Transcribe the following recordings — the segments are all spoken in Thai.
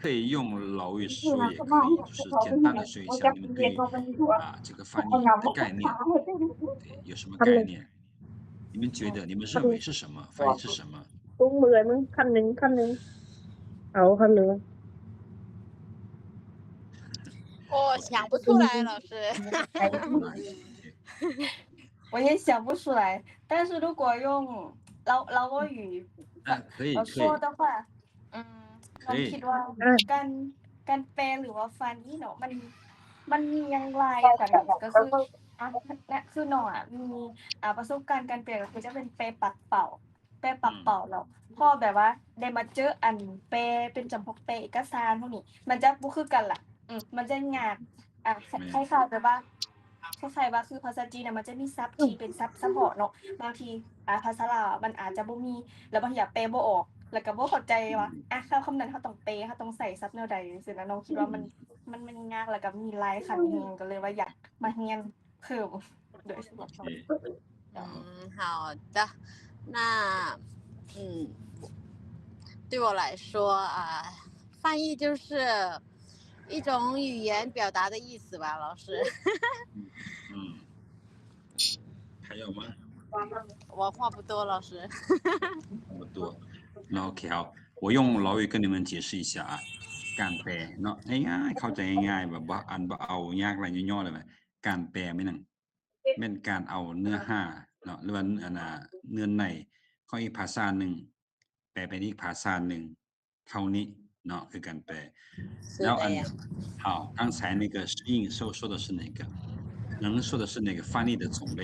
可以用老语说也可以，就是简单的说一下你们对这个翻译的概念，对，有什么概念？你们觉得你们认为是什么？翻译是什么？ตุ้งมือมึงคำนึงเอาคำนึง想不出来老师我也想不出来，但是如果用老我语可以说的话可以คิดว่าการแปลหรือว่าฟันนี่เนาะมันมีอย่างไรกันก็คือเนาะมีประสบการณ์การแปลก็คือจะเป็นแปลปักเป่าแล้วพอแบบว่าได้มาเจออันแปลเป็นจำพวกแปลเอกสารพวกนี้มันจะบ่คือกันล่ะมันจะยากคล้ายๆแบบว่าคล้ายๆว่าคือภาษาจีนน่ะมันจะมีศัพท์ที่เป็นศัพท์เฉพาะเนาะบางทีภาษาลาวมันอาจจะบ่มีแล้วบางทีแปลบ่ออกแล้วก็บ่เข้าใจว่าคำนั้นเฮาต้องแปลเฮาต้องใส่ศัพท์แนวใดจังซี่นะน้องคิดว่ามันยากแล้วก็มีหลายขั้นแฮงก็เลยว่าอยากมาเรียนเพิ่มโดยเฉพาะ好的那对我来说翻译就是一种语言表达的意思吧老师还有吗我话不多老师不多那 OK 好我用老语跟你们解释一下การแปลเนาะง่ายๆเข้าใจง่ายๆแบบว่าอันบ่เอายากอะไรย่อๆเลยการแปลแม่นแม่นการเอาเนื้อหาเนาะหรือว่าเนื้อในของอีกภาษานึงแปลเป็นอีกภาษานึงเท่านี้เนาะคือการแปลแล้วอัน好刚才那个适应说的是哪个能说的是那个翻译的种类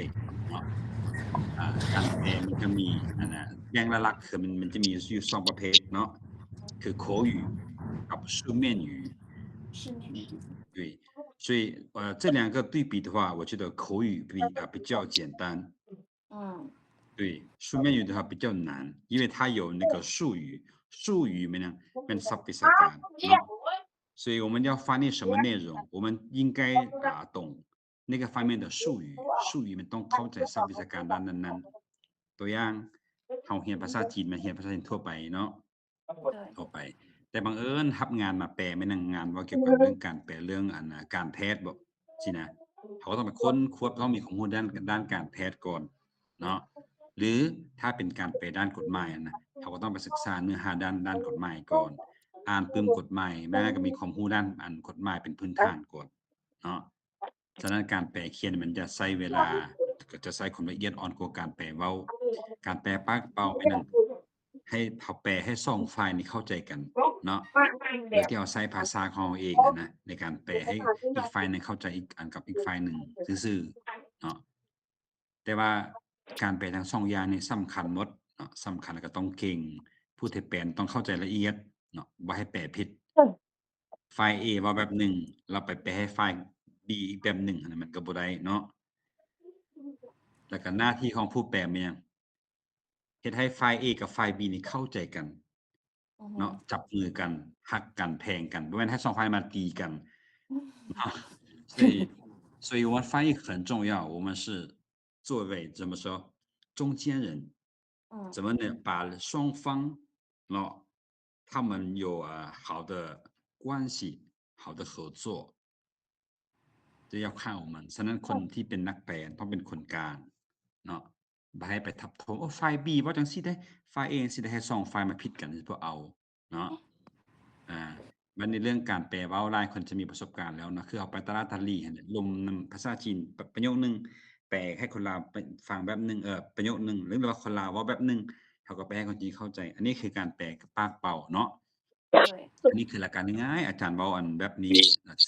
การแปลมันก็มีอย่างละลักคือมันจะมีอยู่2ประเภทเนาะคือ口语กับ书面语对所以这两个对比的话我觉得口语比较简单对书面语的话比较难因为它有那个术语มันศัพท์วิชาการเนาะ所以我们要翻译什么内容我们应该懂那个方面的术语มันต้องเข้าใจศัพท์วิชาการด้านนั้นๆตัวอย่างเฮาเรียนภาษาจีนมาเรียนภาษาจีนทั่วไปเนาะทั่วไปแต่บังเอิญรับงานมาแปลไม่นงานว่าเกี่ยวกับเรื่องการแปลเรื่องการแพทย์บ่สินะเขาก็ต้องไปค้นคว้าต้องมีข้อมูลด้านการแพทย์ก่อนเนาะหรือถ้าเป็นการแปลด้านกฎหมายนะเขาก็ต้องไปศึกษาเนื้อหาด้านกฎหมายก่อนอ่านปึ้มกฎหมายแม้ก็มีความรู้ด้านกฎหมายเป็นพื้นฐานก่อนเนาะฉะนั้นการแปลเขียนมันจะใช้เวลาก็จะใช้ความละเอียดอ่อนกว่าการแปลเว้าการแปลปากเป่าเป็นให้เขาแปลให้2ฝ่ายนี้เข้าใจกันเนาะโดยที่เอาใช้ภาษาของเราเองนะในการแปลให้อีกฝ่ายนึงเข้าใจอีกอันกับอีกฝ่ายนึงซื่อๆเนาะแต่ว่าการแปลทั้ง2อย่างนี่สำคัญหมดเนาะสำคัญแล้วก็ต้องเก่งผู้ที่แปลต้องเข้าใจละเอียดเนาะบ่ให้แปลผิดฝ่าย A ว่าแบบนึงเราไปแปลให้ฝ่าย B อีกแบบนึงอันนั้นมันก็บ่ได้เนาะแล้วก็หน้าที่ของผู้แปลแม่นเฮ็ดให้ฝ่าย A กับฝ่าย B นี่เข้าใจกันเนาะจับมือกันฮักกันแพงกันบ่แม่นให้2ฝ่ายมาตีกัน所以我们翻译很重要我们是作为怎么说中间人怎么能把双方เนาะ他们有好的关系好的合作จะ要看我们ฉะนั้นคนที่เป็นนักแปลต้องเป็นคนกลางเนาะบ่ให้ไปทับทมฝ่าย B ว่าจังซี่ได้ฝ่าย A สิได้ให้2ฝ่ายมาผิดกันสิบ่เอาเนาะมันในเรื่องการแปลเว้าหลายคนจะมีประสบการณ์แล้วนะคือเอาไปตลาดตะลี่ลมภาษาจีนประโยคนึงแปลให้คนลาวฟังแบบนึงประโยคนึงหรือว่าคนลาวเว้าแบบนึงเขาก็แปลให้คนจีนเข้าใจอันนี้คือการแปลกับปากเป่าเนาะอันนี้คือหลักการง่ายๆอาจารย์เว้าอันแบบนี้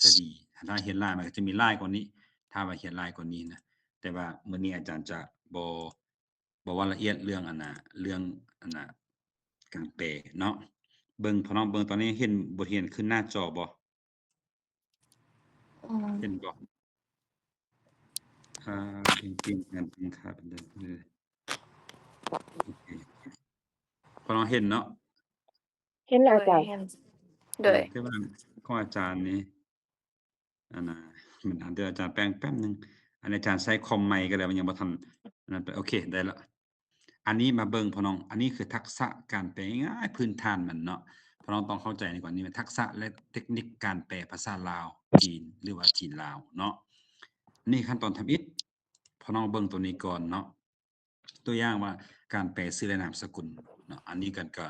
จะดีถ้าเห็นลายมันก็จะมีลายกว่านี้ถ้าว่าเขียนลายกว่านี้นะแต่ว่ามื้อนี้อาจารย์จะบ่ว่าละเอียดเรื่องเรื่องการแปลเนาะเบิ่งพี่น้องเบิ่งตอนนี้เห็นบทเรียนขึ้นหน้าจอบ่เห็นบ่จริงๆกันครับโอเคพี่น้องเห็นเนาะเห็นแล้วจ้ะโดยแต่ว่าของอาจารย์นี่มันเดี๋ยวอาจารย์แปลงแป๊บนึงอันอาจารย์ใช้คอมใหม่ก็แล้วมันยังบ่ทันนั่นโอเคได้แล้วอันนี้มาเบิ่งพี่น้องอันนี้คือทักษะการแปลง่ายพื้นฐานมันเนาะ พี่น้องต้องเข้าใจในก่อนนี้ทักษะและเทคนิคการแปลภาษาลาวจีนหรือว่าจีนลาวเนาะนี่ขั้นตอนทำอิฐพี่น้องเบิ่งตัวนี้ก่อนเนาะตัวอย่างว่าการแปลชื่อและนามสกุลเนาะอันนี้กันก็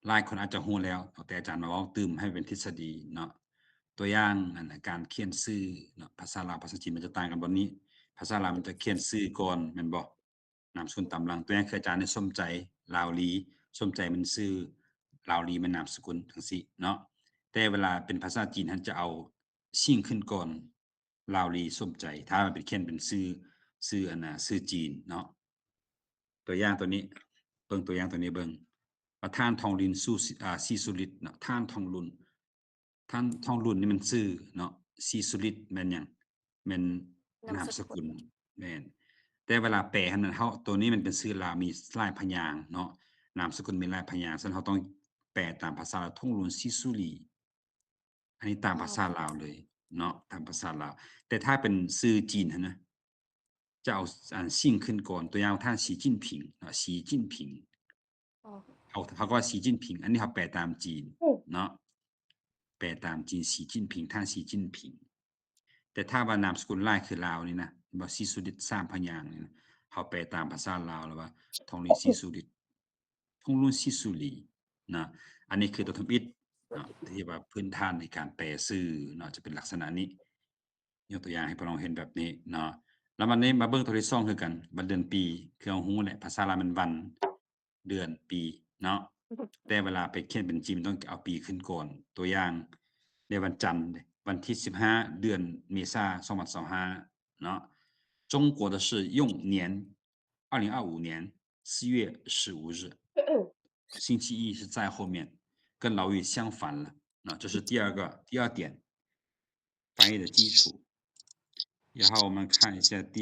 หลายคนอาจจะรู้แล้วแต่อาจารย์มาเว้าตื่มให้เป็นทฤษฎีเนาะตัวอย่างอันน่ะการเขียนชื่อเนาะภาษาลาวภาษาจีนมันจะต่างกันบ่นี้ภาษาลาวมันจะเขียนชื่อก่อนแม่นบ่นามสกุลตามหลังตัวอย่างคืออาจารย์ได้สมใจลาวลีสมใจมันชื่อลาวลีมันนามสกุลจังซี่เนาะแต่เวลาเป็นภาษาจีนท่านจะเอาชิ่งขึ้นก่อนลาวลีสมใจถ้ามันเป็นเขียนเป็นชื่ออันน่ะชื่อจีนเนาะตัวอย่างตัวนี้เบิ่งตัวอย่างตัวนี้เบิ่งประธานทองลินสู้ซีสุริตเนาะท่านทองลุนท่านทองลุนนี่มันชื่อเนาะซีสุริตแม่นหยังแม่นนามสกุลแม่นแต่เวลาแปลหั่นน่ะเฮาตัวนี้มันเป็นชื่อลาวมีหลายพยางค์เนาะนามสกุลมีหลายพยางค์ฉะนั้นเฮาต้องแปลตามภาษาทองลุนซีสุรีอันนี้ตามภาษาลาวเลยเนาะตามภาษาลาวแต่ถ้าเป็นชื่อจีนหั่นนะจะเอาอันชิ่งขึ้นก่อนตัวอย่างท่านสีจิ้นผิงเนาะสีจิ้นผิง อ๋อ เขาก็ว่าสีจิ้นผิงอันนี้เขาแปลตามจีนเนาะแปลตามจีนสีจิ้นผิงท่านสีจิ้นผิงแต่ถ้าว่านามสกุลหลายคือลาวนี่นะบ่สีสุดิต3พยางค์นี่นะเขาแปลตามภาษาลาวแล้วว่าทองลีสีสุดิตทองลุนสีสุรีนะอันนี้คือตัวทำอิฐเนาะที่ว่าพื้นฐานในการแปลชื่อเนาะจะเป็นลักษณะนี้ยกตัวอย่างให้พี่น้องเห็นแบบนี้เนาะแล้ววันนี้มาเบิ่งตัวที่2คือกันวันเดือนปีคือเอาฮู้แหละภาษาลาวมันวันเดือนปีเนาะ แต่เวลาไปเขียนเป็นจีนต้องเอาปีขึ้นก่อนตัวอย่างในวันจันทร์วันที่15เดือนเมษายน2025เนาะ中国的是用年2025年4月15日星期一是在后面跟老语相反了那这是第二点翻译的基础然后我们看一下等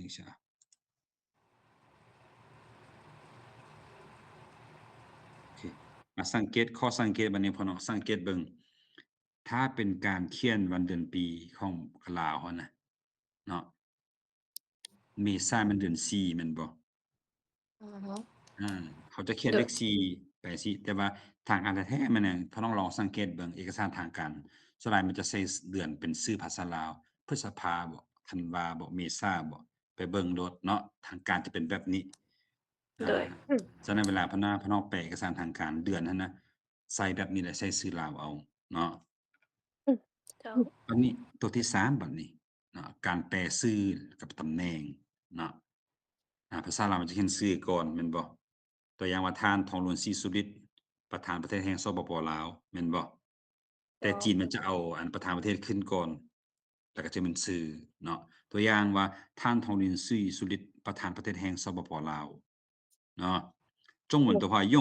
一下มาสังเกตข้อสังเกตบัดนี้พี่น้องสังเกตเบิ่งถ้าเป็นการเขียนวันเดือนปีของลาวเฮานะเนาะเมษายนมันเดือน4แม่นบ่ อือฮึ เขาจะเขียนเลข4ไปสิแต่ว่าทางการแท้ๆมันน่ะพี่น้องลองสังเกตเบิ่งเอกสารทางการส่วนใหญ่มันจะใช้เดือนเป็นชื่อภาษาลาวพฤษภาบ่ธันวาบ่เมษาบ่ไปเบิ่งโลดเนาะทางการจะเป็นแบบนี้ โดย ฉะนั้นเวลาพี่น้องแปลเอกสารทางการเดือนนั้นนะใส่แบบนี้แหละใส่ชื่อลาวเอาเนาะ เจ้า อันนี้ตัวที่3บัดนี้เนาะการแปลชื่อกับตำแหน่งเนาะภาษาลาวมันจะเขียนชื่อก่อนแม่นบ่ตัวอย่างว่าท่านทองล้วนศรีสุฤทธิ์ประธานประเทศแห่งสปปลาวแม่นบ่แต่จีนมันจะเอาอันประธานประเทศขึ้นก่อนแล้วก็จะเป็นชื่อเนาะตัวอย่างว่าท่านทองล้วนศรีสุฤทธิ์ประธานประเทศแห่งสปปลาวเนาะ中文的话用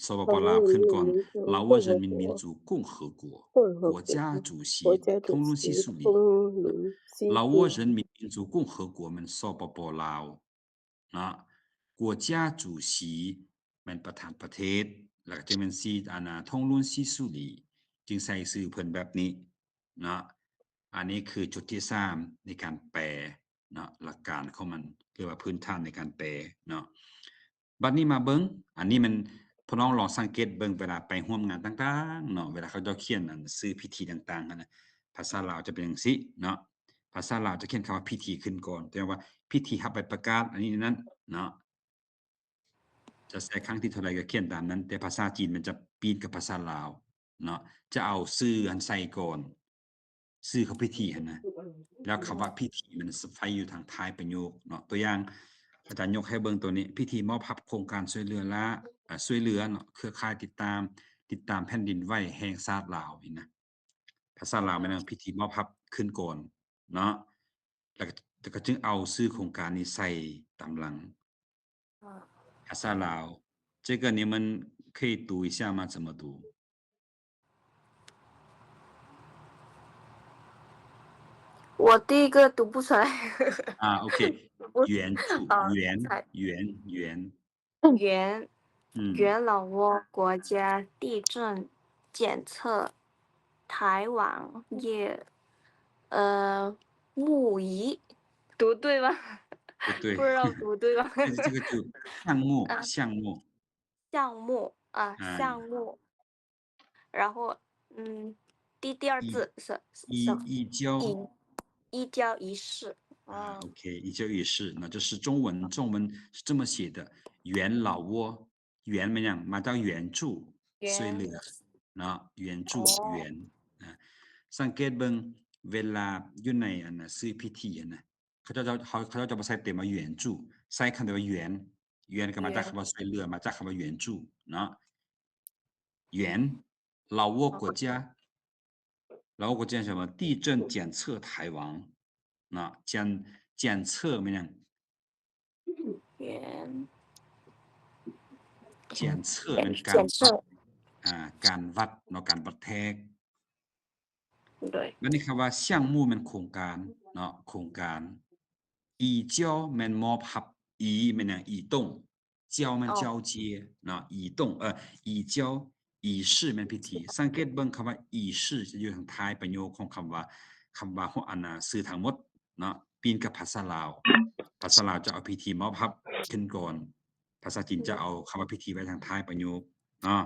สปปลาวขึ้นก่อน老挝人民民主共和国国家主席通ลุนศรีสุฤทธิ์老挝人民民主共和国มันสปปลาวเนาะ国家主席มันประธานประเทศแล้วก็จะเป็นซีอันน่ะทงลุนศรีสุฤทธิ์จึงใส่ชื่อเพิ่นแบบนี้เนาะอันนี้คือจุดที่3ในการแปลเนาะหลักการของมันเรียกว่าพื้นฐานในการแปลเนาะบัดนี้มาเบิ่งอันนี้มันพี่น้องลองสังเกตเบิ่งเวลาไปร่วมงานต่างๆเนาะเวลาเขาจะเขียนอันชื่อพิธีต่างๆนั่นน่ะภาษาลาวจะเป็นจังซี่เนาะภาษาลาวจะเขียนคำว่าพิธีขึ้นก่อนแต่ว่าพิธีรับใบประกาศอันนี้นั้นเนาะจะใช้ครั้งที่เท่าไรก็เขียนตามนั้นแต่ภาษาจีนมันจะปีนกับภาษาลาวเนาะจะเอาชื่ออันใส่ก่อนชื่อของพิธีหั่นนะแล้วคำว่าพิธีมันใส่อยู่ทางท้ายประโยคเนาะตัวอย่างอาจารย์ยกให้เบิ่งตัวนี้พิธีมอบรับโครงการช่วยเหลือและช่วยเหลือเนาะเครือข่ายติดตามแผ่นดินไหวแห่งชาติลาวนี่นะภาษาลาวมันพิธีมอบรับขึ้นก่อนเนาะแล้วก็จึงเอาชื่อโครงการนี้ใส่ตามหลังภาษาลาว这个你们可以读一下吗？怎么读？我第一个读不出来。OK，原原老挝国家地震检测台网页木仪，读对吗？不对不知道读对吗？这个就项目啊，啊项目，然后第二字是移交移交仪式。啊哦， ，OK，移交仪式，那这是中文是这么写的：元老挝，元么样？嘛叫援助，ช่วยเหลือนะ援助援อ่าสังเกตเบิ่งเวลาอยู่ในอันน่ะซื้อพิธีอันน่ะเขาจะบ่ใส่เต็มว่า援助ใส่คำเดียวว่า援ก็มาจากคำว่าช่วยเหลือมาจากคำว่า援助เนาะ援老挝国家老挝国家什么地震检测台王那检测么样原检测มันการ 检测， การวัดเนาะการวัดแทก 对， แล้วนี่คำว่า项目มันโครงการเนาะโครงการอีเจ้ามันมอบหับอีมันอย่างอี动เจ้ามัน 哦 เจ้าเจียเนาะอี动อีเจ้าอี事มันพิธีสังเกตเบิ่งคำว่าอี事จะอยู่ทางท้ายประโยคของคำว่าของอันน่ะสื่อทั้งหมดเนาะปีนกับภาษาลาวภาษาลาวจะเอาพิธีมอบหับขึ้นก่อนภาษาจีนจะเอาคำว่าพิธีไว้ทางท้ายประโยคเนาะ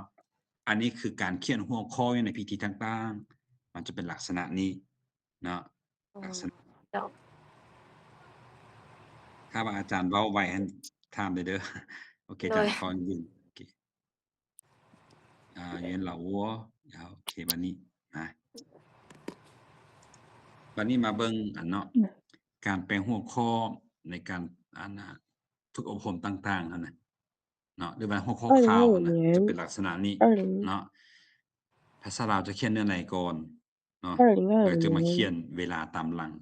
อันนี้คือการเขียนหัวข้ออยู่ในพิธีต่างๆมันจะเป็นลักษณะนี้เนาะลักษณะ 有 ถ้าว่าอาจารย์เว้าไว้ให้ถามได้เด้อ โอเคอาจารย์ขอยืนโอเคยืนเหล่าวัวโอเคบัดนี้นะบัดนี้มาเบิ่งอันเนาะการแปลหัวข้อในการอันน่ะฝึกอบรมต่างๆนั่นน่ะเนาะหรือว่าหัวข้อข่าวนะจะเป็นลักษณะนี้เนาะภาษาลาวจะเขียนเนื้อในก่อนเนาะแล้วจะมาเขียนเวลาตามหลัง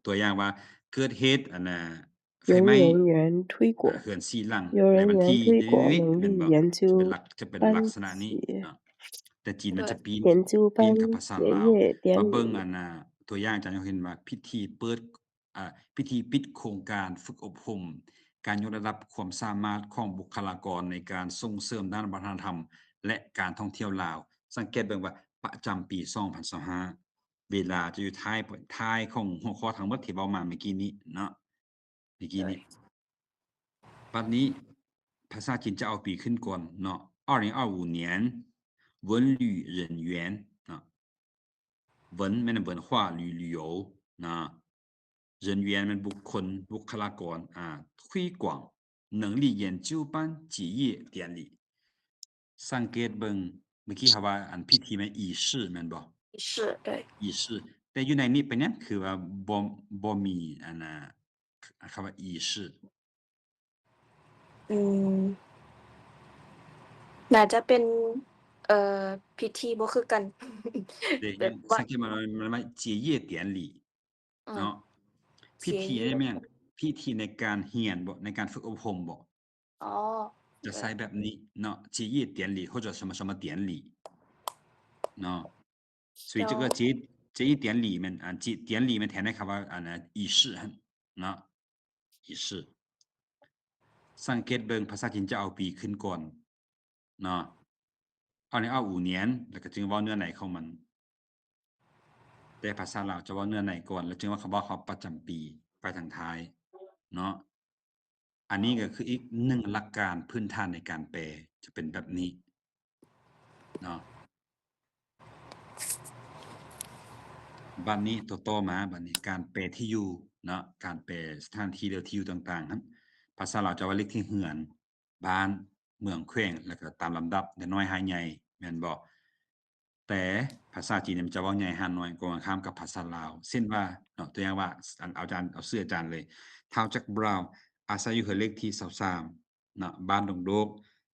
ตัวอย่างว่าเกิดเหตุอันน่ะไฟไหม้ 有人员推广， เขื่อนซีลัง 有 ใน 人 วันที่ 员推广 นี้ 能 เป็น 力 บ่ 研 จะเป็น 究 ลักษณะ 班 นี้ 级， เนาะแต่จีนมันจะปีน 研究 ปีน 班 กับภาษา 结 ลาว 业典 มาเบิ่ง 礼 อันน่ะตัวอย่างอาจารย์เห็นว่าพิธีเปิดพิธีปิดโครงการฝึกอบรมการยกระดับความสามารถของบุคลากรในการส่งเสริมด้านวัฒนธรรม และการท่องเที่ยวลาว สังเกตเบิ่งว่าประจำปี 2025 เวลาจะอยู่ท้ายของหัวข้อทั้งหมดที่เว้ามาเมื่อกี้นี้เนาะเมื่อกี้นี้ บัดนี้ภาษาจีนจะเอาปีขึ้นก่อนเนาะ2025年文旅人员啊文มัน文化旅游นะ人员มันบุคคลบุคลากร推广能力研究班结业典礼สังเกตเบิ่งเมื่อกี้เขาว่าอันพิธีมัน仪式แม่นบ่仪式，对，仪式แต่อยู่ในนี้เป็นหยังคือว่าบ่มีอันน่ะคำว่า仪式น่าจะเป็นพิธีบ่คือกัน 对， แบบ สังเกตมัน结业典礼เนาะพิธีนี่แม่งพิธีในการเรียนบ่ในการฝึกอบรมบ่哦， จะใช้แบบนี้เนาะ结业典礼或者什么什么典礼เนาะ所以这个结业典礼มัน典礼มันแทนได้คำว่าอันน่ะ仪式เนาะ仪式สังเกตเบิ่งภาษาจีนจะเอาปีขึ้นก่อนเนาะ2025年แล้วก็จึงเว้าเนื้อในของมันแต่ภาษาลาวจะเว้าเนื้อในก่อนแล้วจึงว่าคำว่าเขาประจำปีไปทางท้ายเนาะอันนี้ก็คืออีกหนึ่งหลักการพื้นฐานในการแปลจะเป็นแบบนี้เนาะบัดนี้ต่อมาบัดนี้การแปลที่อยู่เนาะการแปลสถานที่หรือที่อยู่ต่างๆครับภาษาลาวจะว่าเลขที่เฮือนบ้านเมืองแขวงแล้วก็ตามลำดับแต่น้อยหาใหญ่แม่นบ่แต่ภาษาจีนมันจะเว้าใหญ่หาน้อยกว่าข้ามกับภาษาลาวเช่นว่าเนาะตัวอย่างว่าเอาชื่ออาจารย์เลยท้าวจักรบราวน์อาศัยอยู่เฮือนเลขที่23เนาะบ้านดงโดก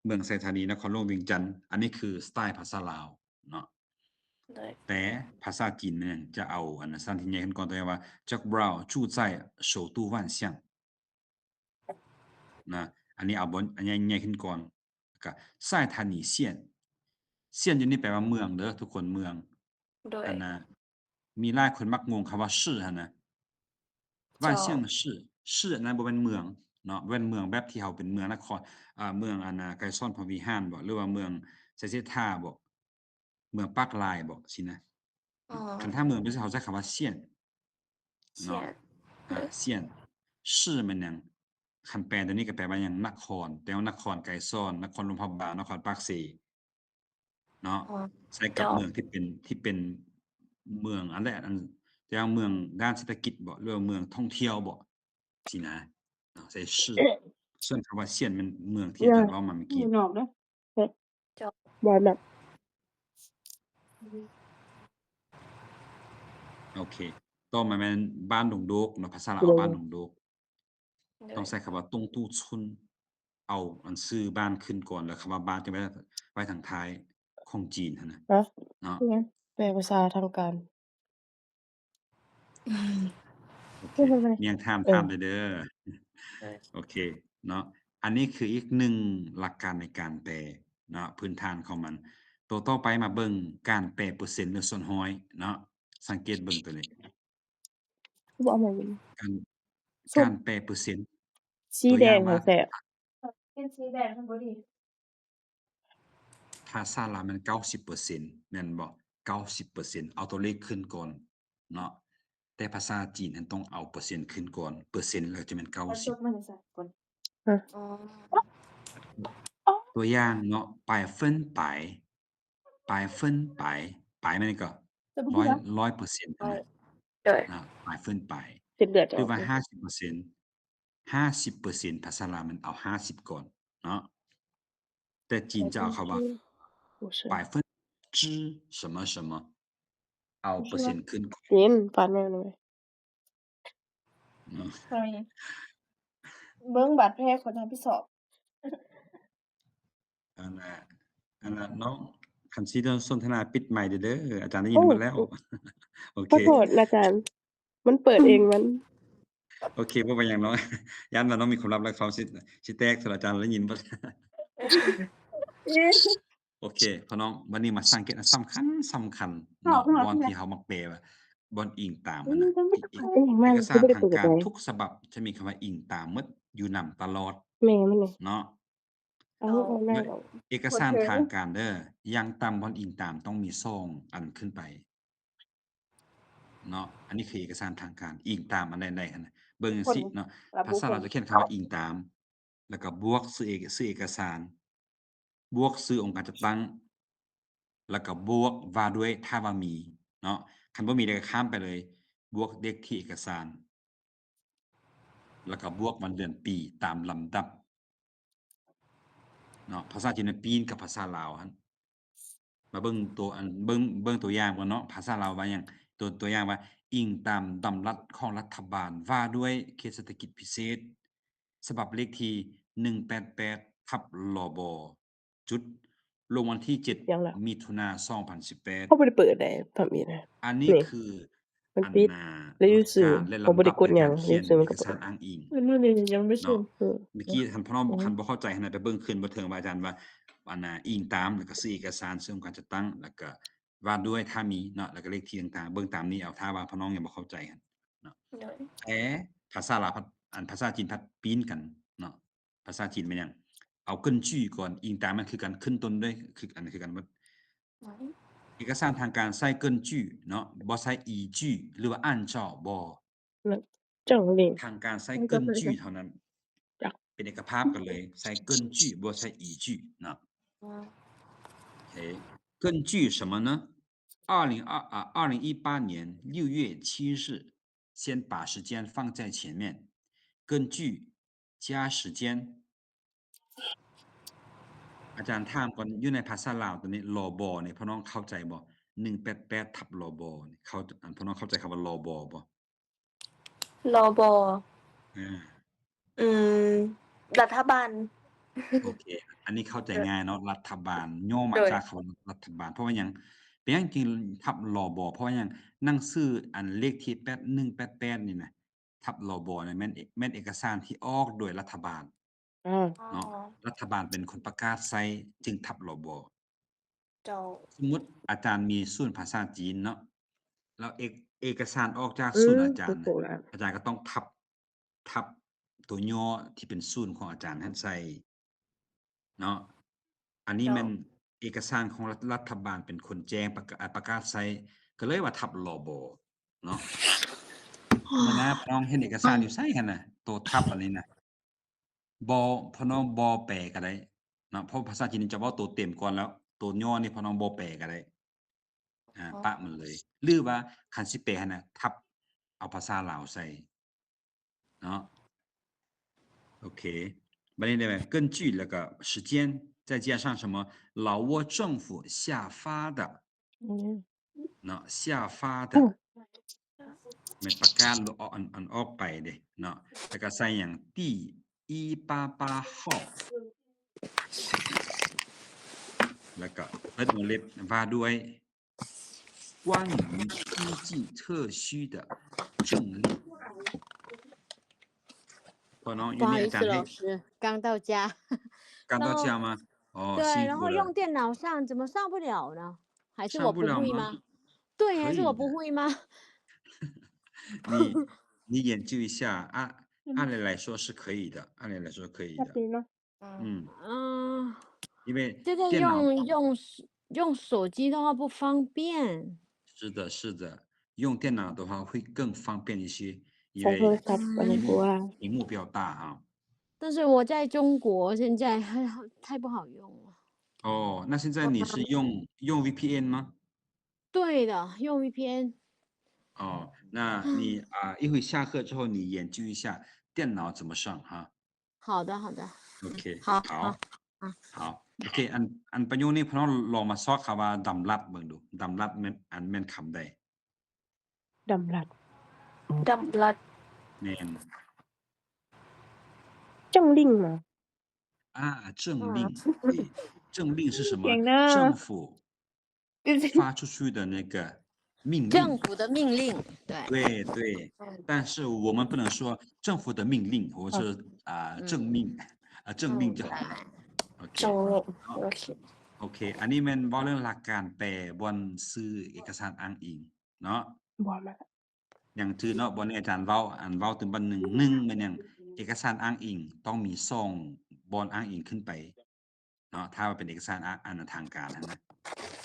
เมืองไสธานีนครหลวงเวียงจันทน์อันนี้คือสไตล์ภาษาลาวเนาะ 对， แต่ภาษาจีนเนี่ยจะเอาอันสถานที่ใหญ่ขึ้นก่อนตัวอย่างว่าจักรบราวน์住在首都万象นะอันนี้เอาบนอันใหญ่ขึ้นก่อนก็ไสธานีเซียนเซียนอยู่นี่แปลว่าเมืองเด้อทุกคนเมืองอัน对，น่ะมีหลายคนมักงงคำว่าชื่อหั่นน่ะ万象ชื่ออันนั้นบ่แม่นเมืองเนาะบ่แม่นเมืองแบบที่เฮาเป็นเมืองนครเมืองอันน่ะไกรซ่อนพรหมวิหารบ่หรือว่าเมืองไสเสถาบ่เมืองปากลายบ่สินะคันถ้าเมืองเขาใช้คำว่าเซียนเนาะ线，เซียนชื่อมันหยัง คันแปลตัวนี้ก็แปลว่าอย่างนครแต่ว่านครไกรซ่อนนครหลวงพระบางนครปากเสเนาะ อ๋อ ใช้กับ เจ้า เมืองที่เป็นเมืองอันแรกอันจะเอาเมืองด้านเศรษฐกิจบ่หรือว่าเมืองท่องเที่ยวบ่สินะเนาะใช้ชื่อส่วนคำว่าเซียนมันเมืองที่อาจารย์เว้ามาเมื่อกี้ นอกเด้อ เจ้า บ่แบบ โอเค ต่อมาแม่นบ้านดงโดกเนาะภาษาลาวเอาบ้านดงโดก โด ต้องใช้คำว่าตงตู้ชุน เอาอันชื่อบ้านขึ้นก่อนแล้วคำว่าบ้านจะไว้ทางท้ายของจีนหั่นน่ะ ฮะ เนาะ เนี่ยแปลภาษาทางการ โอเค ไม่เป็นไร เมียงถาม เออ ถามเด้อ โอเค เนาะ อันนี้คืออีกหนึ่งหลักการในการแปลเนาะพื้นฐานของมัน ตัวต่อไปมาเบิ่งการแปลเปอร์เซ็นต์หรือส่วนห้อยเนาะ สังเกตเบิ่งตัวนี้ คือบ่เอามาอยู่ การ ส้ม การแปลเปอร์เซ็นต์ สี ตัว แด อย่าง ง ค่ะ ว่า แซ่บเป็นสีแดงมันบ่ดี ภาษาลาวมัน 90% แม่นบ่ 90% เอาตัวเลขขึ้นก่อนเนาะ แต่ภาษาจีนนั้นต้องเอาเปอร์เซ็นต์ขึ้นก่อน เปอร์เซ็นต์แล้วจะเป็น เอาสด 90 มาให้ใส่ก่อน อ๋อ ตัวอย่างเนาะ百分百百分百百มันนี่ก็ แต่บ่คือว่า 100% ใช่ นะ โดย นะ百分百 เส้นเลือดจะ ห อ รือ อ อก ว่า เลย 50% ภาษาลาวมันเอา 50 ก่อนเนาะ แต่จีนจะเอาคำว่า不是百分之什么什么เอาเปอร์เซ็นต์ขึ้นก่อน กินฟันแม่นเลย เนาะ ใช่เบิ่งบาดแผลคนทำพิสอบ อันน่ะน้องคันสิสนทนาปิดไมค์เด้ออาจารย์ได้ยิ โอ้ นหมดแล้ว โอ ข เค อโทษอาจารย์ มันเปิดเองมัน โอเคบ่เป็นหยังน้อง ย้านว่าน้องมีความลับแล้วเขาสิแตกส่วนอาจารย์ได้ยินบ่ โอเคพ่อน้องวันนี้มาสังเกตอันสำคัญเนาะบอนที่เฮามักแปลว่าบอนอิงตามมันน่ะที่เอกสารทางการทุกฉบับจะมีคำว่าอิงตามหมดอยู่นำตลอด แม่มันนี่ เนาะ เอาเอาแม่เอา เอกสารทางการเด้ออย่างต่ำบอนอิงตามต้องมี2อันขึ้นไปเนาะอันนี้คือเอกสารทางการอิงตามอันใดๆหั่นน่ะเบิ่งจังซี่เนาะภาษาลาวจะเขียนคำว่าอิงตาม แล้วก็บวกชื่อเอกสาร บวกชื่อองค์การจัดตั้ง แล้วก็บวกว่าด้วยถ้าว่ามีเนาะคันบ่มีก็ข้ามไปเลย บวกเลขที่เอกสาร แล้วก็บวกวันเดือนปีตามลำดับเนาะภาษาจีนปีนกับภาษาลาวหั่นมาเบิ่งตัวอันเบิ่งตัวอย่างก่อนเนาะภาษาลาวว่าหยังตัวอย่างว่าอิงตามดำรัสของรัฐบาลว่าด้วยเขตเศรษฐกิจพิเศษ ฉบับเลขที่188/ลบจุดลงวันที่ ยังล่ะ 7 มิถุนายน เขา 2018 บ่ได้เปิดได้ทำอีกนะ อันนี้ นี่ คือ มัน อัน ปิด น่ะ แล้วอยู่ หลัก ซื่อ การและ เขาบ่ ลำ ได้ ดับ กด ใน หยั กาง ร อ เขี ยู่ ยน ซื่อมั เอน ก ก็เปิ สาร ด อ้างอิง มื้อนี้ยังไม่ซื่อ เนาะ เมื่อกี้ท่านพ่อน้องคันบ่เข้าใจหั่นน่ะไปเบิ่งคืนบ่ถึงว่าอาจารย์ว่าอันน่ะอิงตามแล้วก็ชื่อเอกสารซึ่งการจัดตั้งแล้วก็ว่าด้วยถ้ามีเนาะแล้วก็เลขที่ต่างๆเบิ่งตามนี้เอาถ้าว่าพ่อน้องยังบ่เข้าใจหั่นเนาะ โดย แต่ภาษาลาวพัดอันภาษาจีนพัดปีนกันเนาะภาษาจีนเป็นหยังเอา根据ก่อนอิงตามมันคือการขึ้นต้นด้วยคืออันคือกันหมด อ๋อ เอกสารทางการใช้根据เนาะบ่ใช้依据หรือว่า按照บ่ แล้วจังเลย ทางการใช้ มันก็ 根 เป็น 据 แบบ เท่านั้น จัก เป็นเอกภาพกันเลยใช้根据บ่ใช้依据เนาะ อ๋อ OK 根据什么呢2018年6月7日先把时间放在前面根据加时间อาจารย์ถามก่อนอยู่ในภาษาลาวตัวนี้ลบนี่พ่อน้องเข้าใจบ่188/ลบนี่เขาอันพ่อน้องเข้าใจคำว่าลบบ่ รบ อา อืม รัฐบาล โอเค อันนี้เข้าใจง่ายเนาะรัฐบาลย่อมา โดย จากคำว่ารัฐบาล เพราะว่าหยังเป็นหยังจริงทับลบเพราะว่าหยังหนังสืออันเลขที่8188นี่น่ะทับลบน่ะแม่นเอกสารที่ออกโดยรัฐบาล อา อ๋อ เนาะรัฐบาลเป็นคนประกาศใช้จึงทับลบ เจ้า สมมุติอาจารย์มีศูนย์ภาษาจีนเนาะแล้วเอกสารออกจาก อื ศูนย์ ม อาจาร ถู ย์ ก น่ะ แล้ว อาจารย์ก็ต้องทับตัวย่อที่เป็นศูนย์ของอาจารย์นั้นใส่เนาะอันนี้ เจ้า แม่นเอกสารของรัฐบาลเป็นคนแจ้งประกาศใช้ก็เลยว่าทับลบเนาะธรรมดาพี่น้องเห็นเอกสารอยู่ไสหั่นน่ะตัวทับอันนี้น่ะ บ่พอน้องบ่แปลก็ได้เนาะเพราะภาษาจีนจะเว้าตัวเต็มก่อนแล้วตัวย่อนี่พอน้องบ่แปลก็ได้ปะมันเลยหรือว่าคันสิแปลหั่นน่ะทับเอาภาษาลาวใส่เนาะโอเคบัดนี้ได้ไหม根据那个时间再加上什么老挝政府下发的เนาะ下发的มันประกาศอันออกไปเด้เนาะแล้วก็ใส่หยัง第188号แล้วก็เปิดวงเล็บว่าด้วย关于经济特需的政令พอน้องอยู่ 不好 นี่ 意 อา 思 จารย์ให้ 老师刚到家刚到家吗哦对辛然后苦了用电脑上怎么上不了呢还是上我不不了吗会吗对可以还是我不的会吗你研究一下按理来说是可以的按理来说可以 แบบ 的 นี้เนาะ 因为这个电脑用手机的话不方便是的是的用电脑的话会更方便一些因 ใช้โทร 为 ศัพท์มันกว่า 屏幕比较大啊但是我在中国现在太不好用了哦那现在你是用 VPN 吗对的用 VPN哦那你一会下课之后你研究一下电脑怎么上哈好的好的 OK 好好โอเคอันประโยคนี้พอลองมาซอกคำว่าดำลัดเบิ่งดูดำลัดแม่นคำใด ดำรัด ดำรัด แม่น จังลิงมา政令对政令是什么天哪政府发出去的那个命令政府的命令对对但是我们不能说政府的命令或者政命政令就好了 OK จงโอเค โอเคอันนี้แม่นเว้าเรื่องหลักการแปลบนซื้อเอกสารอ้างอิงเนาะ บ่มา อย่างที่เนาะบนอาจารย์เว้าถึงบัน1แม่นหยังเอกสารอ้างอิงต้องมี2บอนอ้างอิงขึ้นไปเนาะถ้าว่าเป็นเอกสารอันทางการนะ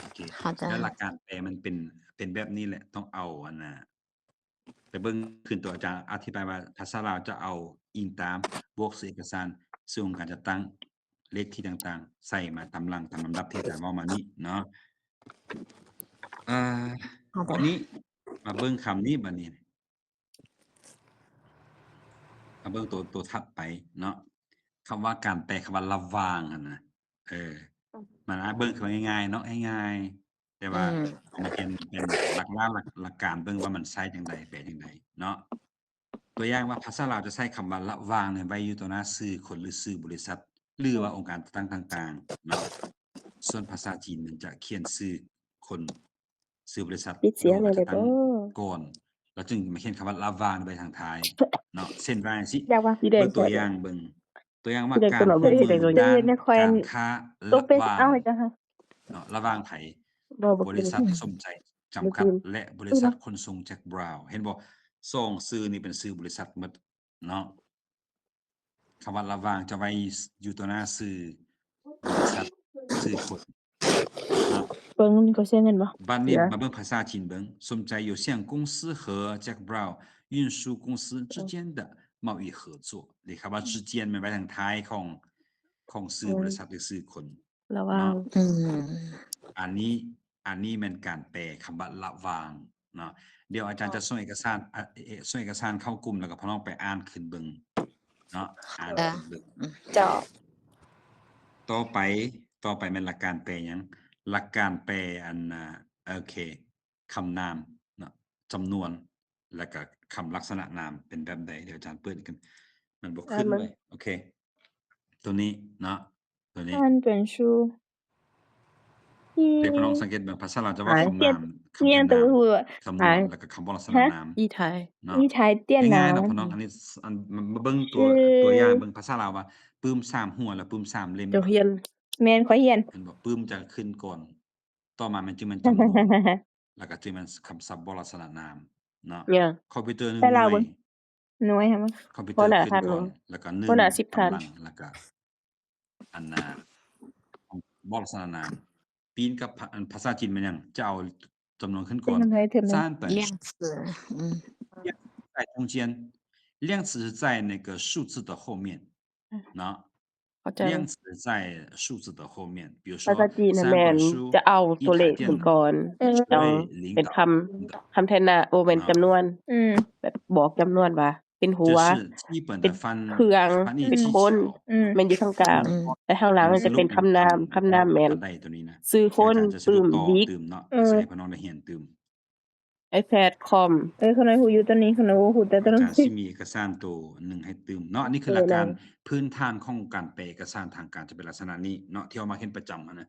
โอเค 好的 แล้วหลักการแปลมันเป็นแบบนี้แหละต้องเอาอันน่ะไปเบิ่งขึ้นตัวอาจารย์อธิบายว่าภาษาลาวจะเอาอิงตามบวกซื้อเอกสารซึ่งการจัดตั้งเลขที่ต่างๆใส่มาตามลำดับที่อาจารย์เว้ามานี้เนาะ好的นี้มาเบิ่งคำนี้บัดนี้มาเบิ่งตัวถัดไปเนาะคำว่าการแปลคำว่าระวางหั่นน่ะมันเบิ่งคือง่ายๆเนาะง่ายๆแต่ว่ามันเป็นหลักการเบิ่งว่ามันใช้จังได๋แปลจังได๋เนาะตัวอย่างว่าภาษาลาวจะใช้คำว่าระวางเนี่ยไว้อยู่ต่อหน้าชื่อคนหรือชื่อบริษัทหรือว่าองค์การต่างๆเนาะส่วนภาษาจีนมันจะเขียนชื่อคนชื่อบริษัท ปิดเสียงเลยเด้อ ก่อนแล้วจึงมาเขียนคำว่าระวางไว้ทางท้ายเนาะเช่นว่าสิ อยากว่าสีแดง ตัวอย่างเบิ่งตัวอย่างว่า สีแดง การ ตัวหนอ ร่วมมือ สีแดงตัว ด้าน ในแคว้น การค้า ตัว ระ เป็น หว่าง เอาจ้ะฮะ เนาะระหว่างไผ บ่ บริษัทสมใจจำกัด บ่คืน และบริษัทขนส่งแจ็คบราวน์เห็นบ่2ชื่อนี่เป็นชื่อบริษัทหมดเนาะคำว่าระหว่างจะไว้อยู่ต่อหน้าชื่อบริษัทชื่อคนเนาะ เบิ่งมีก็เสียเงินบ่ บัดนี้ เดี๋ยว มาเบิ่งภาษาจีนเบิ่งสมใจ有限公司和 Jack Brown 运输公司之间的贸易合作นี่คำว่า之间มันไว้ทางท้ายของชื่อบริษัทหรือชื่อคน ระวัง อันนี้มันการแปลคำว่าระวางเนาะเดี๋ยวอาจารย์จะส่งเอกสารเข้ากลุ่มแล้วก็พี่น้องไปอ่านขึ้นเบิ่งเนาะอ่านขึ้นเบิ่ง เจ้า ต่อไปแม่นหลักการแปลหยังหลักการแปลอันโอเคคำนามเนาะจำนวนแล้วก็คำลักษณะนามเป็นแบบใดเดี๋ยวอาจารย์เปิดกันมันบ่ขึ้นเลยโอเคตัวนี้เนาะตัวนี้ 看本书 เดี๋ยวพี่น้องสังเกตเบิ่งภาษาลาวจะว่าคำนามคำ 念 เป็น 读 นาม 书 คำนามแล้วก็คำลักษณะนาม 一台 เนาะ 一台电 ง่ายๆ 脑 เนาะพี่น้องอันนี้มาเบิ่งตัวอย่างเบิ่งภาษาลาวว่าปึ้ม3หัวแล้วปึ้ม3เล่ม เดี๋ยวเรียนแม่นข่อยเรียน มันบอกปึ้มจะขึ้นก่อนต่อมามันจึงมันจำนวนแล้วก็จึงมันคำศัพท์บ่ลักษณะนามเนาะ เนี่ย คอมพิวเตอร์1ห แต่ น่ เรา วย เบิ่ง หน่วยฮะมั้ง คอมพิวเตอร์ บ่น่า ขึ้น ทัน ก่อน เลย แล้วก็ บ่น่า 1 10ทัน กำลังแล้วก็อันน่ะบ่ลักษณะนามปีนกับภาษาจีนมันหยังจะเอาจำนวนขึ้นก่อน เป็นไงเทอมนั้น 3本量词在中间量词是在那个数字的后面เนาะเข้าใจ量词在数字的后面比如说 ภาษาจีนน่ะแม่น 3本书 จะเอา 一 ตัวเล 台 ข 电 ขึ้น 脑 ก่อน 1 ต้อง 位领 เป็น 导 คำแทนหน้าบ่แม่นจำนวน แบบบอกจำนวนว่าเป็นหั 这 ว 是基本 เป็ 的 น 翻 เครื่อง 翻译 เป็น 技 คน 巧 แม่นอยู่ทางกลาง แต่ข้างหลังมันจะเป็นคำนาม คำนามแม่น ได้ตัวนี้นะ ซื้อคน อาจารย์จะ ปึ้ม ต่อ บิ๊ก ตื่มเนาะใส่พี่น้องได้เรียนตื่ม iPad คอม คนนั้นฮู้อยู่ตอนนี้คนนั้นบ่ฮู้แต่ตอน อา นั้ จาน รย์สิมีเอกสารตัวหนึ่งให้ตื่มเนาะอันนี้คือหลักการพื้นฐานของการแปลเอกสารทางการจะเป็นลักษณะนี้เนาะที่เอามาเห็นประจำนะ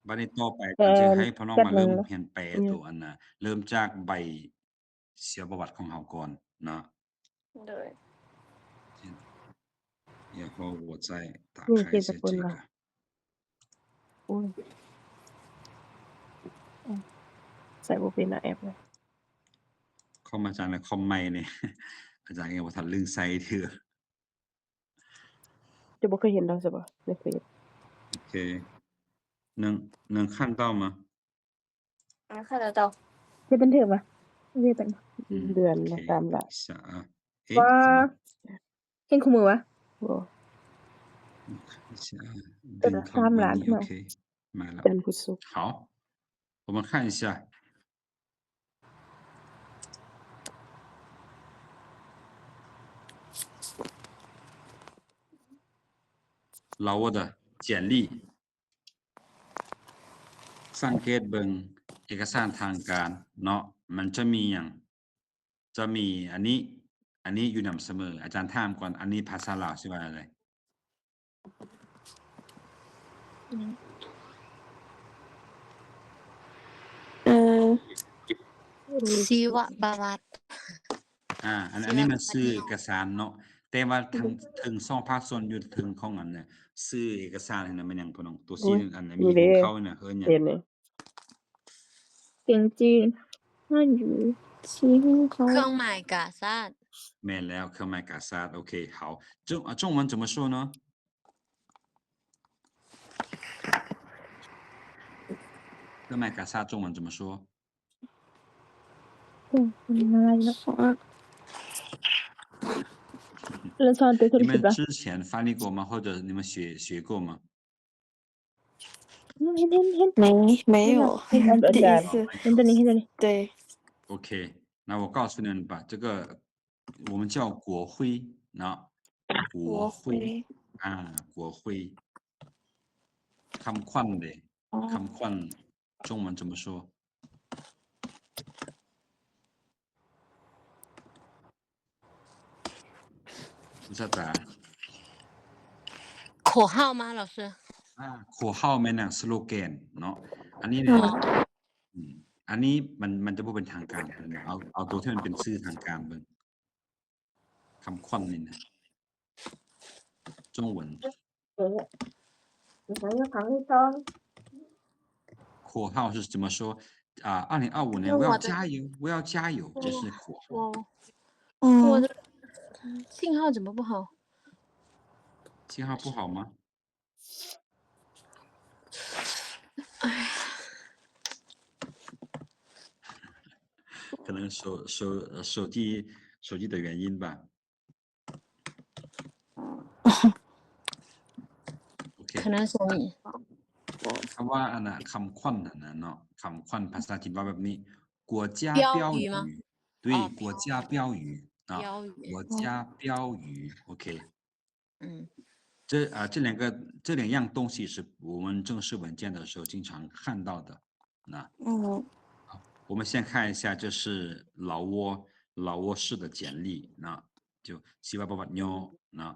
บัดนี้ต่อไปอาจารย์จะให้พี่น้องมาเริ่มเรียนแปลตัวอันน่ะเริ่มจากใบเสียประวัติของเฮาก่อนเนาะ 对然后我再打开一下这个 โอ้ยใส่บ่เป็นน่ะแอปเลย คอมอาจารย์และคอมใหม่นี่ อาจารย์ยังบ่ทันลืมใส่เทื่อ จะบ่เคยเห็นดอกใช่บ่ในเฟซ โอเค能看到吗看得到จะเป็นเถิบอ่ะจะเป็น เดือนละ OK 3ล้าน 等一下啊诶 ว่า 怎么 เห็นคู่มือวะ บ่ 看一下啊 这个3ล้าน OK 买了 จันทร์พุธศุกร์ 好我们看一下老挝的简历สังเกตเบิ่งเอกสารทางการเนาะมันจะมีหยังจะมีอันนี้อยู่นำเสมออาจารย์ถามก่อนอันนี้ภาษาลาวสิว่าอะไรชีวประวัติ อันนี้มันชื่อเอกสารเนาะแต่ว่าถึง2ภาคส่วนอยู่ถึงของอันน่ะชื่อเอกสารนั่นมันหยังพ่อน้องตัวสีอันนั้นมีของเขาน่ะเอิ้นหยัง เห็นนี่ เสียงจีนฮั่นอยู่ชีฮู้เขา เครื่องหมายกาซาด แม่นแล้วเครื่องหมายกาซาดโอเค好中文怎么说呢เครื่องหมายกาซาด中文怎么说อะไรเนาะแล้วสอนตัว 你 คิด 们 ป่ะ 之前翻译过吗或者你们学过吗เห็น没有第一次เห็นตัวนี้对 OK那我告诉你们吧这个我们叫国徽那国徽国徽คำขวัญเด้คำขวัญ中文怎么说不知道口号吗老师ขอเฮาแม่นสโลแกนเนาะอันนี้เนี่ยอันนี้มันจะบ่เป็นทางการเอาตัวที่มันเป็นชื่อทางการเบิ่งคำขวัญนี่นะ中文ขอเฮา是怎么说2025年我要加油我要加油这是ขอ我的信号怎么不好信号不好吗可能手机的原因吧可能是你คำว่าอันน่ะคำขวัญนั่นน่ะเนาะคำขวัญภาษาจีนว่าแบบนี้国家标语对国家标语啊国家标语 OK 这两样东西是我们正式文件的时候经常看到的那我们先看一下这是老挝市的简历那就ชีวประวัติย่อนะ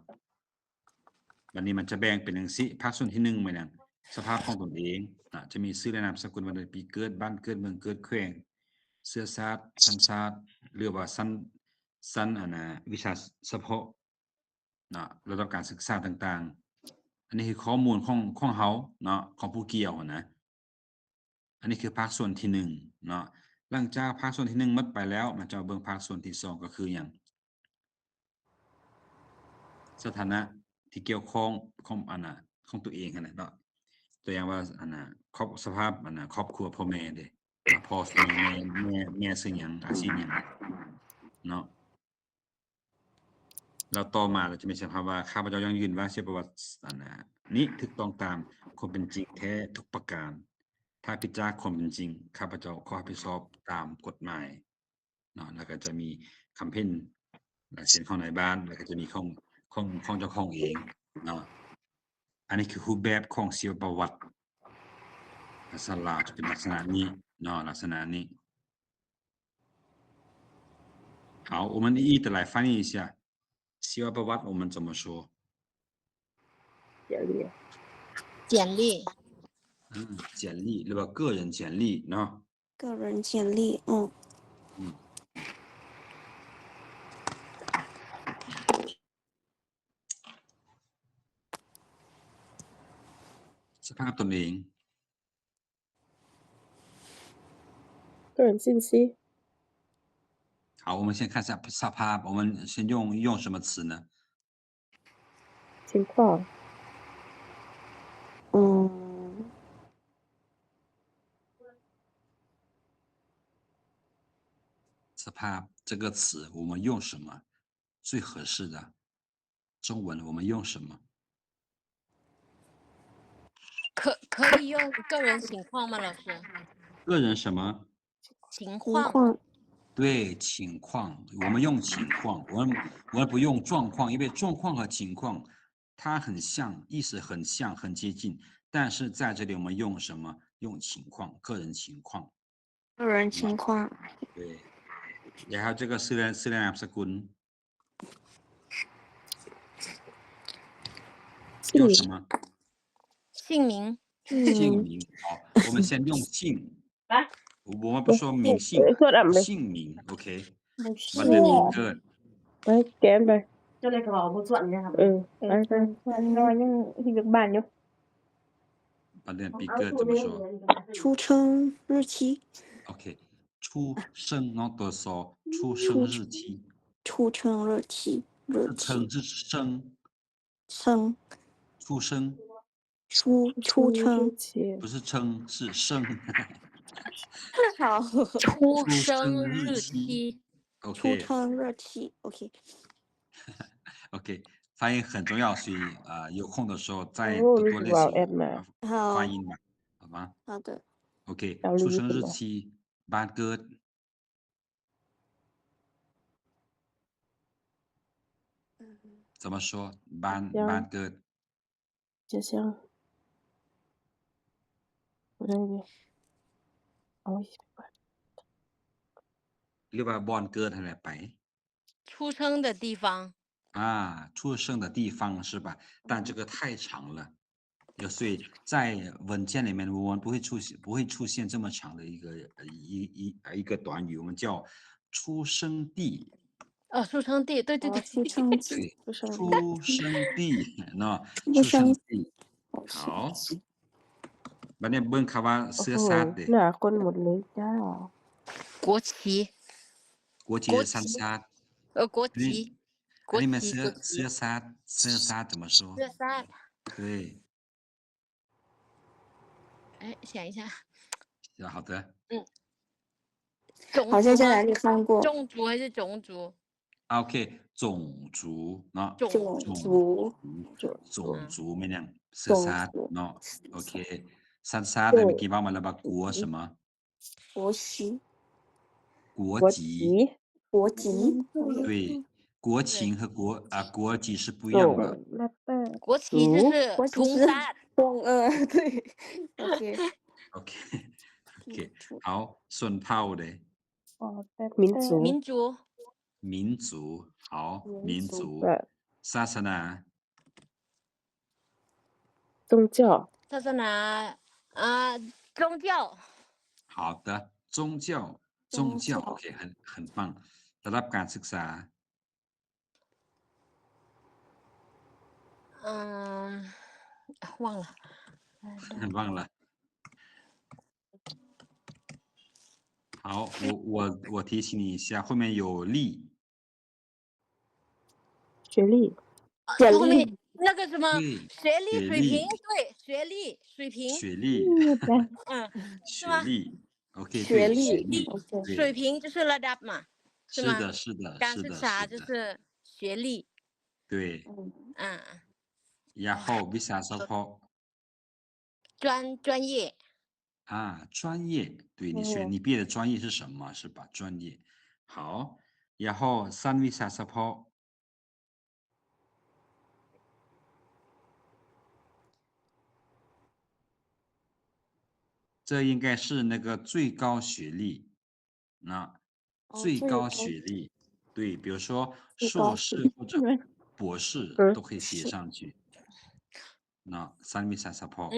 วันนี้มันจะแบ่งเป็นจังซี่ภาคส่วนที่1แม่นสภาพของตนเองจะมีชื่อและนามสกุลวันเดือนปีเกิดบ้านเกิดเมืองเกิดแขวงเชื้อชาติสัญชาติหรือว่าสั้นวิชาเฉพาะระดับการศึกษาต่างๆอันนี้คือข้อมูลของเฮาเนาะของผู้เกี่ยวนะอันนี้คือภาคส่วนที่1เนาะหลังจากภาคส่วนที่1หมดไปแล้วมันจะเบิ่งภาคส่วนที่2ก็คือหยังสถานะที่เกี่ยวข้องของตัวเองเนาะตัวอย่างว่าครอบสภาพครอบครัวพ่อแม่เด้พ่อแม่ชื่อหยังอาชีพหยังเนาะ แล้วต่อมาเราจะมีคำว่าข้าพเจ้ายังยืนว่าชีวประวัตินี้ถูกต้องตามความเป็นจริงแท้ทุกประการถ้าผิดจากความเป็นจริงข้าพเจ้าขอรับผิดชอบตามกฎหมายเนาะแล้วก็จะมีคำเพ่นเช่นของนายบ้านแล้วก็จะมีของเจ้าของเองเนาะอันนี้คือรูปแบบของชีวประวัติภาษาลาวจะเป็นลักษณะนี้เนาะลักษณะนี้好我们一一的来翻译一下ชีวประวัติ我们怎么说简历简历หรือว่า个人简历เนาะ个人简历สภาพตนเอง个人信息好我们先看一下สภาพ我们先用什么词呢情况สภาพ这个词我们用什么最合适的中文我们用什么可以用个人情况吗老师个人什么情况对情况我们用情况我们不用状况因为状况和情况它很像意思很像很接近但是在这里我们用什么用情况个人情况个人情况对然后这个是นามสกุล用什么姓名好我们先用姓我们不说名姓姓名 OK วันเดือนปีเกิดไปแกนไปเจ้าเลยก็บอกบ่ส่วนเนี่ยครับไปนอนยังที่บ้านอยู่วันเดือนปีเกิด怎么说出生日期 OK 出生เนาะตัวซอ出生日期出生日期是生是生生出生出生不是称是生好出生日期 OK 出生日期 OK OK 发音很重要所以有空的时候再多练习发音吧好吗好的 OK 出生日期บ้านเกิด怎么说บ้านเกิด就像我这里หรือว่าบ่อนเกิดอะไรไป出生的地方出生的地方是吧但这个太长了所以在文件里面我们不会出现这么长的一个短语我们叫出生地出生地对出生地出生地เนาะ出生地好บัดนี้เบิ่งคำว่าเสื้อชาติดิหน้าคนหมดเลยจ้า国旗สัญชาติ国旗อันนี้มันเสื้อชาติ怎么说เสื้อชาติ对想一下好的好像在哪里看过种族还是种族OK 种族เนาะ种族ไม่ยังเสื้อชาติเนาะ OK สัญชาติเมื่อกี้ว่ามาแล้วว่ากัว什么国旗国籍对国情和国籍是不一样的国旗就是铜山对 OK 好ส่วนเผ่าเด้民族好民族ศาสนา宗教好的宗教 OK 很棒ระดับการศึกษา忘了好我提醒你一下后面有力学历后面那个什么学历水平对学历水平学历OK 学历水平就是ระดับ嘛是的การศึกษา就是学历对，嗯，然后วิชาเฉพาะ专业啊，专业，对你毕业的专业是什么，是吧？专业，好，然后三วิชาเฉพาะ这应该是那个最高学历，那最高学历，对，比如说硕士或者博士都可以写上去。那三วิชาเฉพาะ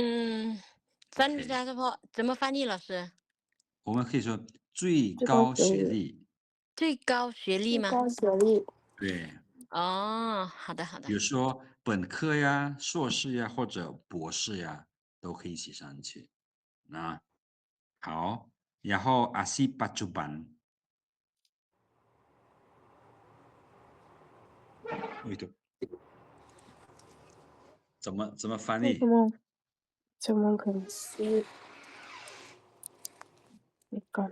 三วิชาเฉพาะ怎么翻译，老师？我们可以说最高学历，最高学历吗？高学历。对，哦，好的好的比。如说本科呀、硕士呀或者博士呀，都可以写上去。那好，然后อาชีพปัจจุบัน怎么翻译？ชั่วโมงครึ่งนี่ก่อน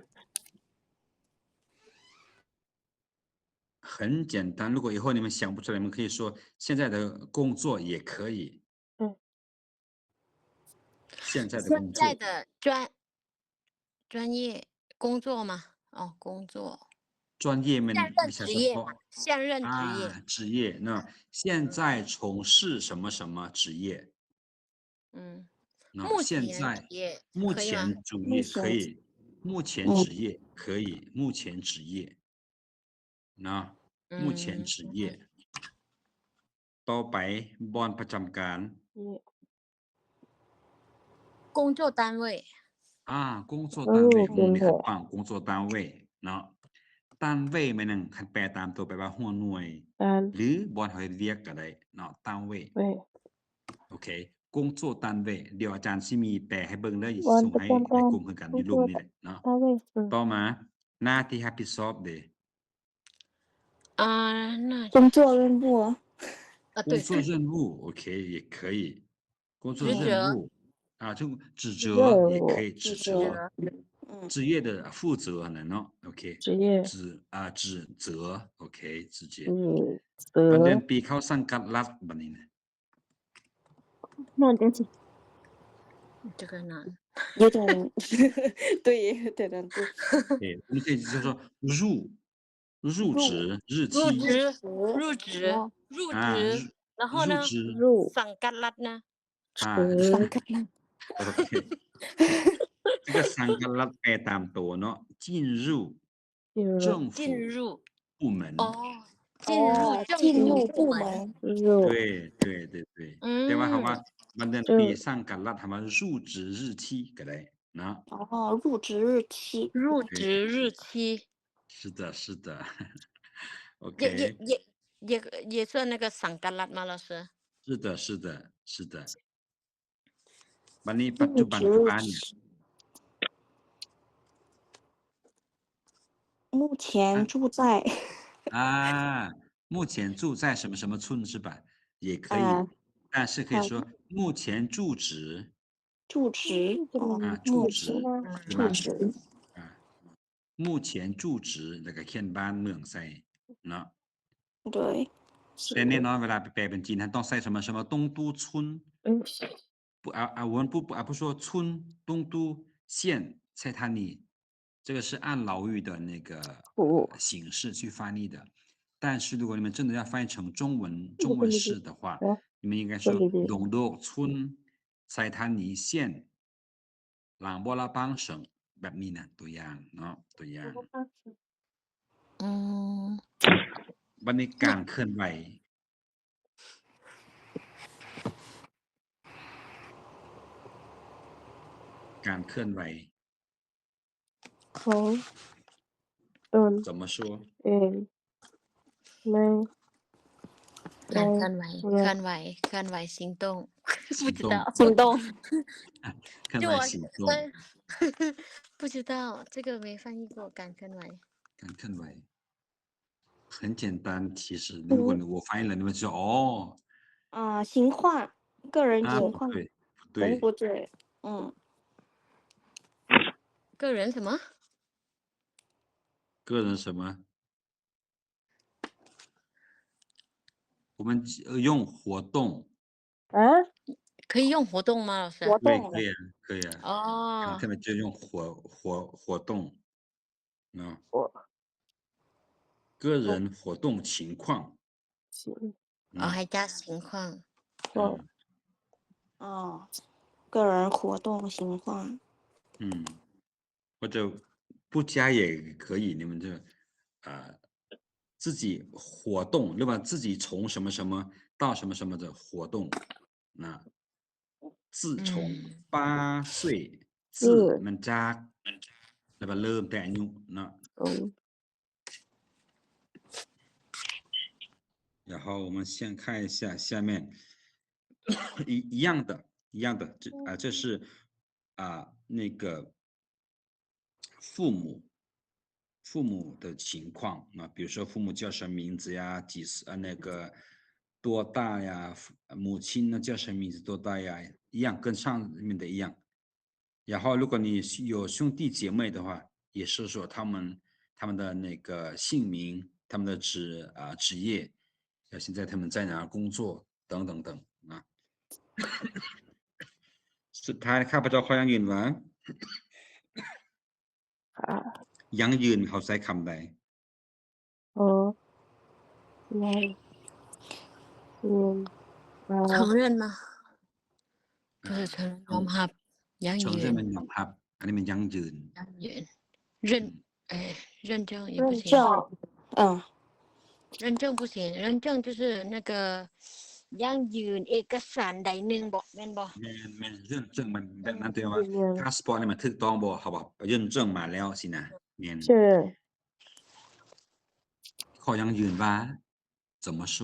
很简单，如果以后你们想不出来，你们可以说现在的工作也可以。现在的工作。现在的专业工作吗？哦，工作。专业们职业嘛，现任职业。职业，那现在从事什么什么职业？那现在目前主业可以，目前职业可以，目前职业。那目前职业ต่อไปบอนประจำการ工作单位工作单位你很棒工作单位เนาะ单位มันนึงคันแปลตามตัวแปลว่าหัวหน่วยหรือบอนเฮาเรียกก็ได้เนาะ单位โอเค工作单位เดี๋ยวอาจารย์สิมีแปลให้เบิ่งเลยส่งให้ในกลุ่มคือกันอยู่รูปนี้แหละเนาะต่อมาหน้าที่รับผิดชอบเด้那工作任务工作任务 OK 也可以工作任务就职责也可以职责职业的负责呢เนาะโอเค职责 OK 直接ประเด็นปีเข้าสังกัดรัฐบัดนี้นะ นอนจังสิ这个难有点对有点难度对我们可以就说入职日期入职然后呢สังกัดรัฐ呢OK 这个สังกัดรัฐแปลตามตัวเนาะ进入政府部门进入部门对แต่ว่าคำว่าบันเดือนปีสังกัดรัฐคำว่า入职日期ก็ได้เนาะ入职日期是的是的 OK 也算那个สังกัดรัฐ吗老师是的是的是的วันนี้ปัจจุบันอยู่บ้านเนี่ย目前住在目前住在什么什么村是吧？也可以，但是可以说目前住址住址对吧？目前住址แล้วก็เขียนบ้านเมืองใส่เนาะ对แต่แน่นอนเวลาแปลเป็นจีนท่านต้องใส่什么什么东都村我们不说村东都县菜摊里这个是按老语的那个形式去翻译的但是如果你们真的要翻译成中文式的话你们应该说龙都村菜摊里县หลังบัวละปาง省แบบนี้นะตัวอย่างเนาะตัวอย่างวันนี้การเคลื่อนไหวการเคลื่อนไหวของตน怎么说เองไม่การเคลื่อนไหว行动不知道行动เคลื่อนไหว行动不知道这个没翻译过การเคลื่อนไหวการเคลื่อนไหว很简单其实如果我翻译了你们就哦形化个人情况对不对个人什么个人什么我们用活动，啊？可以用活动吗，老师？活对，动可以啊，可以啊。哦，他们就用活动，啊，我个人活动情况，行还加情况。哦，哦，个人活动情况。或者不加也可以，你们就自己活动，对吧？自己从什么什么到什么什么的活动，自从8岁自มันจาก对吧？เริ่มแต่อายุเนาะ然后我们先看一下下面一样的，这是那个父母的情况比如说父母叫什么名字呀，几岁那个多大呀，母亲呢叫什么名字多大呀，一样跟上面的一样。然后如果你有兄弟姐妹的话，也是说他们的那个姓名，他们的职业，现在他们在哪工作等等等สุดท้ายข้าพเจ้าขอยังยืนว่ายังยืนเขาใช้คำใด承认吗？不是承认，ยอมรับยังยืน 承认มันยอมรับอันนี้มันยังยืน认证也不行，认证不行，认证就是那个ยังยืนเอกสารใดหนึ่งบอกแม่นบอก แม่น认证มันนั่นแปลว่าพาสปอร์ตนี่มันถูกต้องบ่เขาบอก认证มาแล้วสินะแม่นขอยังยืนว่า怎么说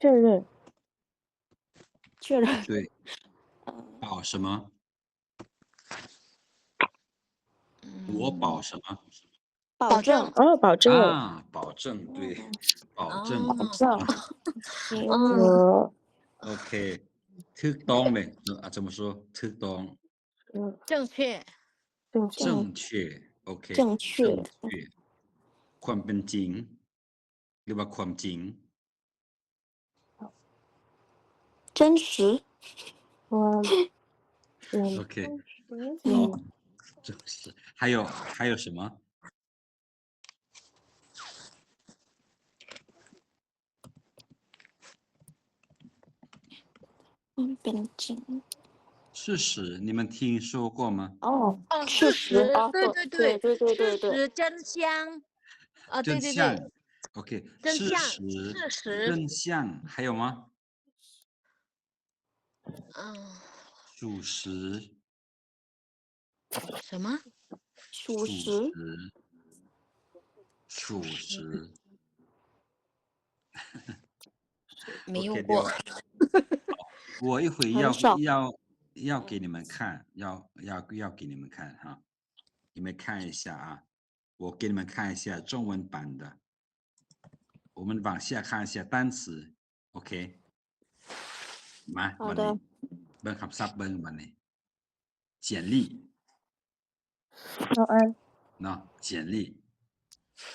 确认对保什么我保什么保证保证保证对保证OK ถูกต้องเลย怎么说ถูกต้อง正确正确 OK 正确ความเป็นจริงหรือว่าความจริง真实OK 好真实还有什么เป็นจริง事实你们听说过吗事实对，对事实真相对真相 OK 事实真相还有吗属实什么属实没有过我一会要给你们看要给你们看哈你们看一下我给你们看一下中文版的我们往下看一下单词 OK มาวันนี้เบิ่งคำศัพท์เบิ่งวันนี้简历简历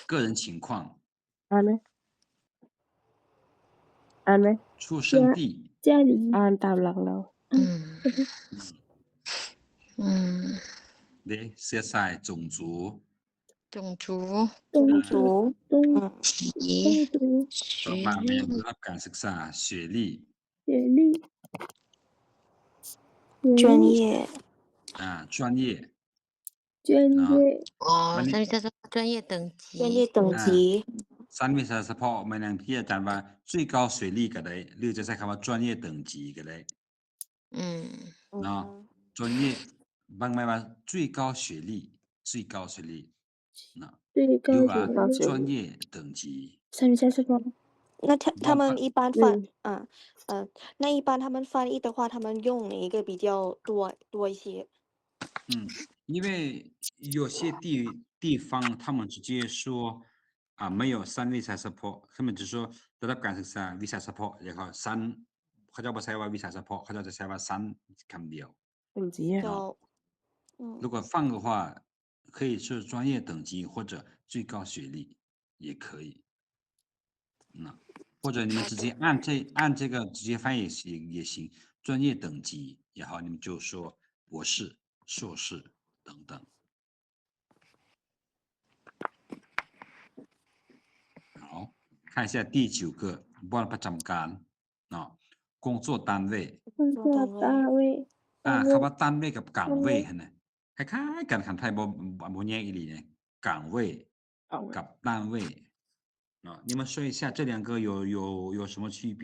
个人情况出生地家里ตามหลังเราเสื้อสาย种族ต่อมาเป็นระดับการศึกษา学历专业专业等级三วิชาเฉพาะมันอย่างที่อาจารย์ว่า最高学历ก็ได้หรือจะใช้คำว่า专业等级ก็ได้เนาะ专业บางหมายว่า最高学历เนาะหรือว่า专业等级那他们一般那一般他们翻译的话，他们用哪一个比较多一些？因为有些地方他们直接说没有3วิชาเฉพาะ他们只说ระดับการศึกษาวิชาเฉพาะแล้วก็สั้นเขาจะไม่ใช้ว่าวิชาเฉพาะเขาจะใช้ว่าสั้นคำเดียว如果放的话可以是专业等级或者最高学历也可以那或者你们直接按这个直接翻译也行，专业等级也好，你们就说博士、硕士等等。好，看一下第9个บ้านประจำการเนาะ工作单位工作单位คำว่า单位กับ岗位หั่นน่ะคล้ายๆกันคันไทยบ่แยกอีหลีเนี่ย岗位กับ单位เนาะ你们说一下这两个有什么区别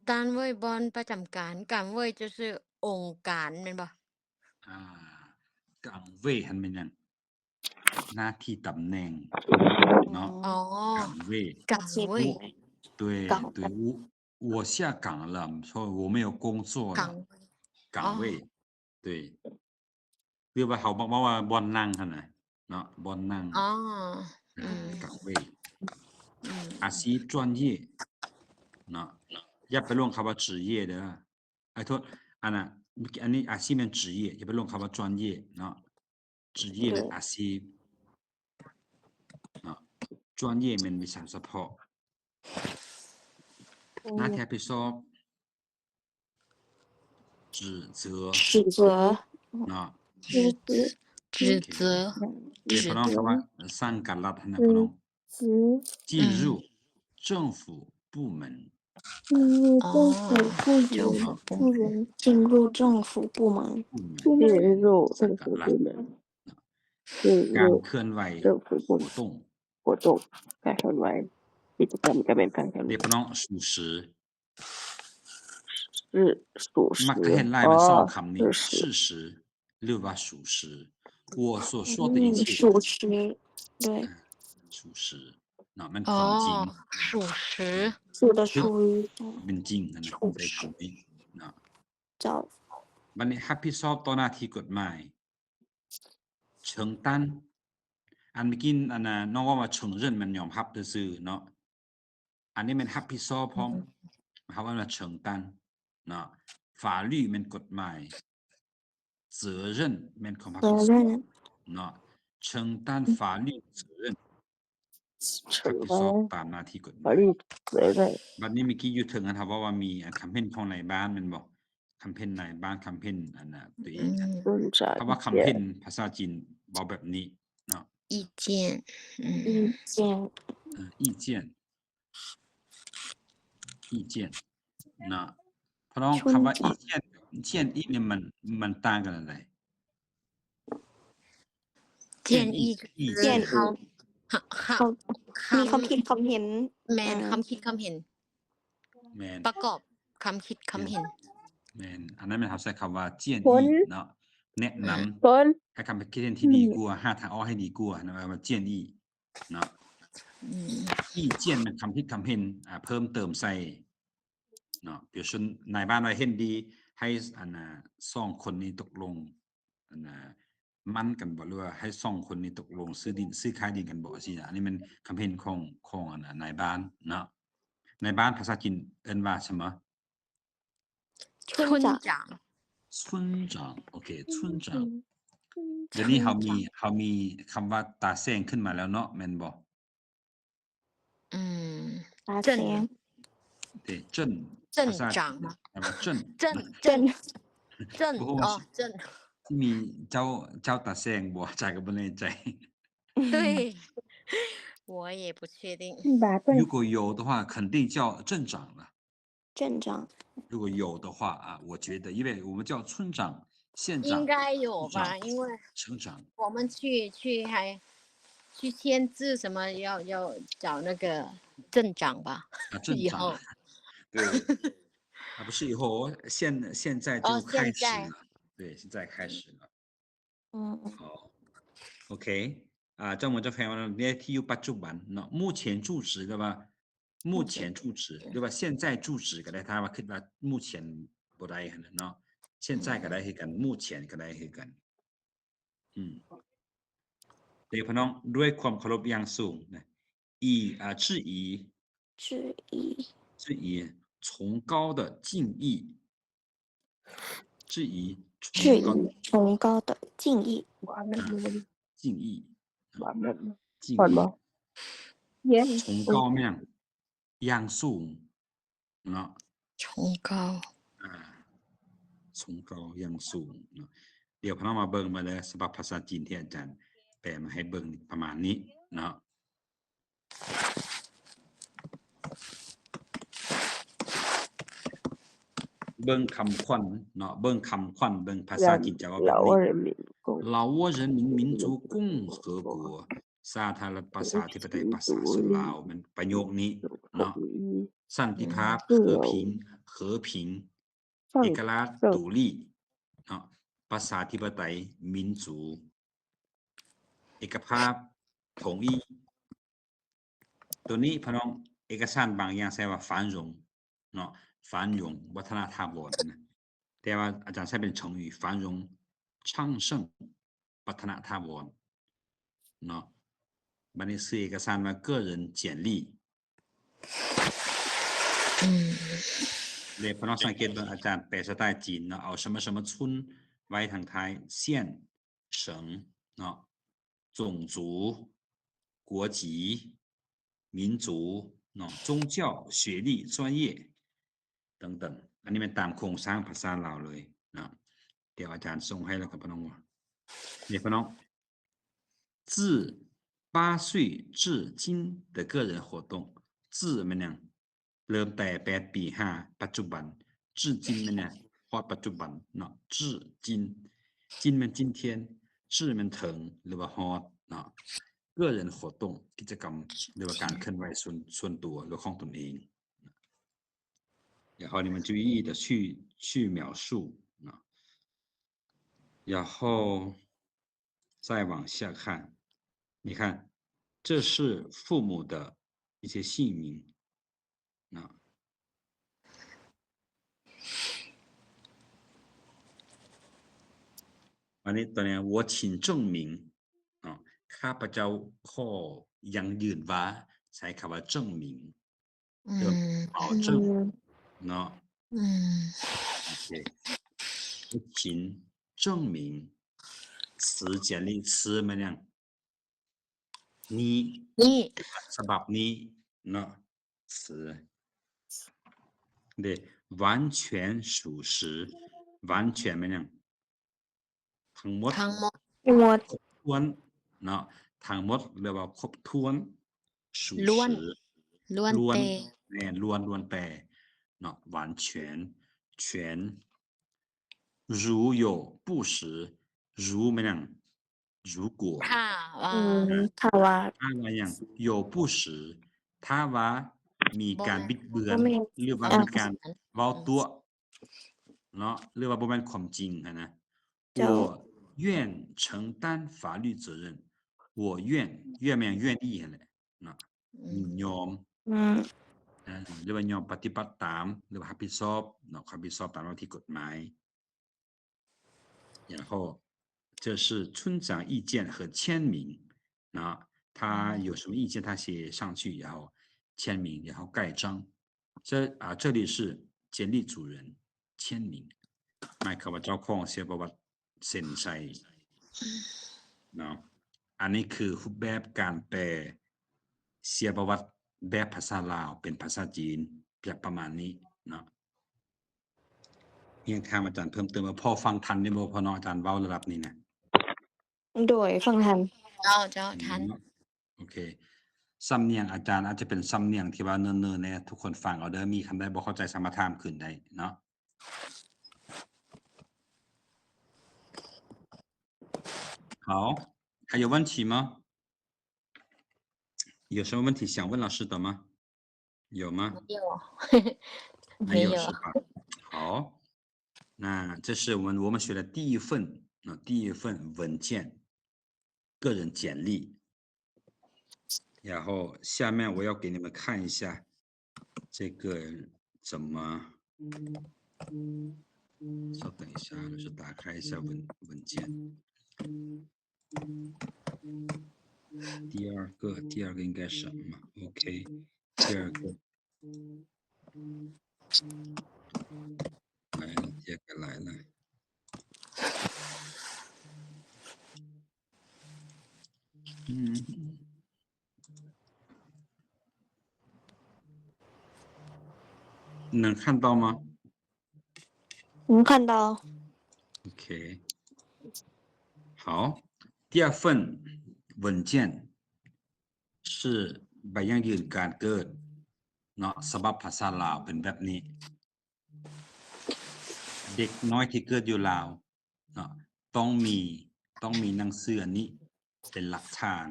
单位บอนประจำการ岗位就是องค์การแม่นบ่岗位หั่นแม่นหยังหน้าที่ตำแหน่งเนาะ岗位对我下岗了所以我没有工作了岗位对เรียกว่าเขาบอกว่าบ่อนนั่งหั่นน่ะเนาะบ่อนนั่ง岗位อาชีพ专业เนาะอย่าไปลงคำว่า职业เด้อโทษอันนี้อาชีพเป็น职业อย่าไปลงคำว่า专业เนาะ职业เป็นอาชีพเนาะ专业เป็นวิชาเฉพาะหน้าที่รับผิดชอบ指责เนาะ指责เดี๋ยวพน้องคำว่าสร้างการรัฐนะพน้อง进入政府部门进入政府部门การเคลื่อนไหว活动การเคลื่อนไหวกิจกรรมก็เป็นการเคลื่อนไหว เดี๋ยวพน้อง属实มักเห็นลายมัน2คำนี้事实หรือว่า属实我所说的一切属实对属实เนาะมันความจริง属实属的属于เป็นจริงนั่นน่ะใช้คำนี้เนาะเจ้าบัดนี้รับผิดชอบต่อหน้าที่กฎหมาย承担อันเมื่อกี้อันน่ะน้องว่า承认มันยอมรับซื่อๆเนาะอันนี้มันรับผิดชอบพร้อมเขาว่า承担เนาะ法律มันกฎหมาย责任มันความรับผิดชอบเนาะ承担法律责任รับผิดชอบตามหน้าที่กฎหมายบัดนี้เมื่อกี้อยู่ถึงอันว่ามีแคมเปญของในบ้านแม่นบ่แคมเปญในบ้านแคมเปญอันน่ะตัวเองคำว่าแคมเปญภาษาจีนบอกแบบนี้เนาะ意见เนาะเพราะคำว่า意见意เนี่ยมันต่างกันอะไร建议มีความคิดความเห็นแม่นความคิดความเห็นแม่นประกอบความคิดความเห็นแม่นอันนั้นมันเขาใช้คำว่า建议เนาะแนะนำให้คำคิดเห็นที่ดีกว่าหาทางออกให้ดีกว่านะว่า建议เนาะ意见มันคำคิดคำเห็นเพิ่มเติมใส่เนาะ比如说นายบ้านว่าเห็นดีให้อันน่ะ2คนนี้ตกลงอันน่ะมั่นกันบ่หรือว่าให้2คนนี้ตกลงซื้อขายดินกันบ่สิอันนี้มันคำเห็นของอันน่ะนายบ้านเนาะนายบ้านภาษาจีนเอิ้นว่าใช่มั้ย村长โอเค村长เดี๋ยวนี้เฮามีคำว่าตาแซงขึ้นมาแล้วเนาะแม่นบ่ตาแซง镇长อ๋อที่มีเจ้าตาแซงบ่ใจก็บ่แน่ใจ对我也不确定如果有的话肯定叫镇长了镇长如果有的话我觉得因为我们叫村长县长应该有吧因为省长我们去签字什么要找那个镇长吧镇长对不是以后现在就开始了对现在开始了好 OKเจ้าหมวดเจ้าแฟนว่าเนี่ยที่อยู่ปัจจุบันเนาะ目前住址对吧目前住址对吧现在住址ก็ได้ถ้าว่าคิดว่า目前บ่ได้หั่นเนาะ现在ก็ได้คือกัน目前ก็ได้คือกันเดี๋ยวพี่น้องด้วยความเคารพอย่างสูงนะ质疑崇高的敬意崇高的敬意จริง พอดบ่ Yes 崇高แม่นอย่างสูงเนาะ崇高崇高อย่างสูงเนาะเดี๋ยวพน้องมาเบิ่งมาเลยฉบับภาษาจีนที่อาจารย์แปลมาให้เบิ่งประมาณนี้เนาะเบิ่งคำขวัญเนาะเบิ่งคำขวัญเบิ่งภาษาจีนจะว่าแบบนี้老挝人民民族共和国สาธารณรัฐประชาธิปไตยประชาชนลาวมันประโยคนี้เนาะสันติภาพ和平เอกราช独立เนาะประชาธิปไตย民族เอกภาพ统一ตัวนี้พี่น้องเอกสารบางอย่างใช้ว่า繁荣เนาะ繁荣วัฒนธรรมนะแต่ว่าอาจารย์ใช้เป็น成语繁荣昌盛วัฒนธรรมเนาะบัดนี้ซื้อเอกสารว่า个人简历เลยพี่น้องสังเกตว่าอาจารย์แปลสไตล์จีนเนาะเอา什么什么村ไว้ทางท้าย县省เนาะ种族国籍民族เนาะ宗教学历专业等等อันนี้มันตามโครงสร้างภาษาลาวเลยนะเดี๋ยวอาจารย์ส่งให้แล้วครับพี่น้องเนี่ยพี่น้อง自8岁至今的个人活动自มันยังเริ่มแต่8ปี5ปัจจุบัน至今มันเนี่ยฮอดปัจจุบันเนาะ至今今มัน今天至มันถึงหรือว่าฮอดเนาะ个人活动กิจกรรมหรือว่าการเคลื่อนไหวส่วนตัวหรือของตนเอง然后你们就一一的去描述然后再往下看你看这是父母的一些姓名อันนี้ตัวนี้我请证明ข้าพเจ้าขอยังยืนว่าใช้คำว่า证明保证เนาะโอเค我请证明词简历词มันยังนี้ฉบับนี้เนาะ词对完全属实完全มันยังทั้งหมดครบถ้วนเนาะทั้งหมดเรียกว่าครบถ้วน属实ล้วนแต่เนาะ完全全如有不实如มันยัง如果ถ้าว่าอย่าง有不实ถ้าว่ามีการบิดเบือนหรือว่ามีการเว้าตัวเนาะหรือว่าบ่แม่นความจริงนะ我愿承担法律责任我愿แม่น愿意นั่นแหละเนาะยอมหรือว่ายอมปฏิบัติตามหรือว่ารับผิดชอบเนาะรับผิดชอบตามหน้าที่กฎหมาย然后这是村长意见和签名那他有什么意见他写上去然后签名然后盖章这里是简历主人签名หมายความว่าเจ้าของเสียประวัติเซ็นใส่เนาะอันนี้คือรูปแบบการแปลเสียประวัติแบบภาษาลาวเป็นภาษาจีนแบบประมาณนี้เนาะยังถามอาจารย์เพิ่มเติมว่าพอฟังทันได้บ่พอน้องอาจารย์เว้าระดับนี้นะโดยฟังทันเจ้าทันโอเคสำเนียงอาจารย์อาจจะเป็นสำเนียงที่ว่าเนิ่นๆแน่ทุกคนฟังเอาเด้อมีคำใดบ่เข้าใจสามารถถามขึ้นได้เนาะ好还有问题吗有什么问题想问老师的吗有吗没有是吧好那这是我们学的第一份文件个人简历然后下面我要给你们看一下这个怎么稍等一下老师打开一下文件第二个应该什么 OK 第二个来了这个来了能看到吗能看到 OK 好第二份文件是ใบยั่งยืนการเกิดเนาะฉบับภาษาลาวเป็นแบบนี้เด็กน้อยที่เกิดอยู่ลาวเนาะต้องมีหนังสืออันนี้เป็นหลักฐาน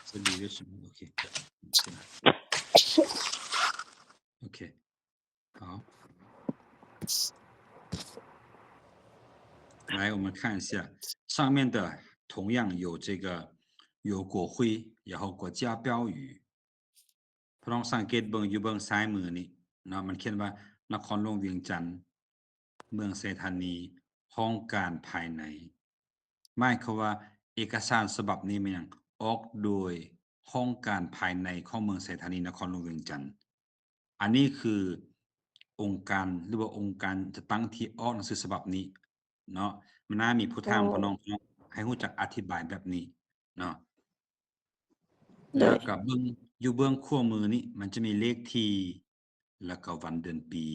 这里为什么 OK โอเค好来我们看一下上面的同样有这个有国徽然后国家标语พลองสังเกตเบิ่งอยู่เบิ่งซ้ายมือนี่เนาะมันเขียนว่านครหลวงเวียงจันทน์เมืองไสธานีห้องการภายในหมายความว่าเอกสารฉบับนี้มันยังออกโดยห้องการภายในของเมืองไสธานีนครหลวงเวียงจันทน์อันนี้คือองค์การหรือว่าองค์การจะตั้งที่ออกหนังสือฉบับนี้เนาะมันน่ามีผู้ถามพี่น้องให้รู้จักอธิบายแบบนี้เนาะแล้วก็เบิ่งอยู่เบื้องขวามือนี้มันจะมีเลขที่แล้วก็วันเดือนปี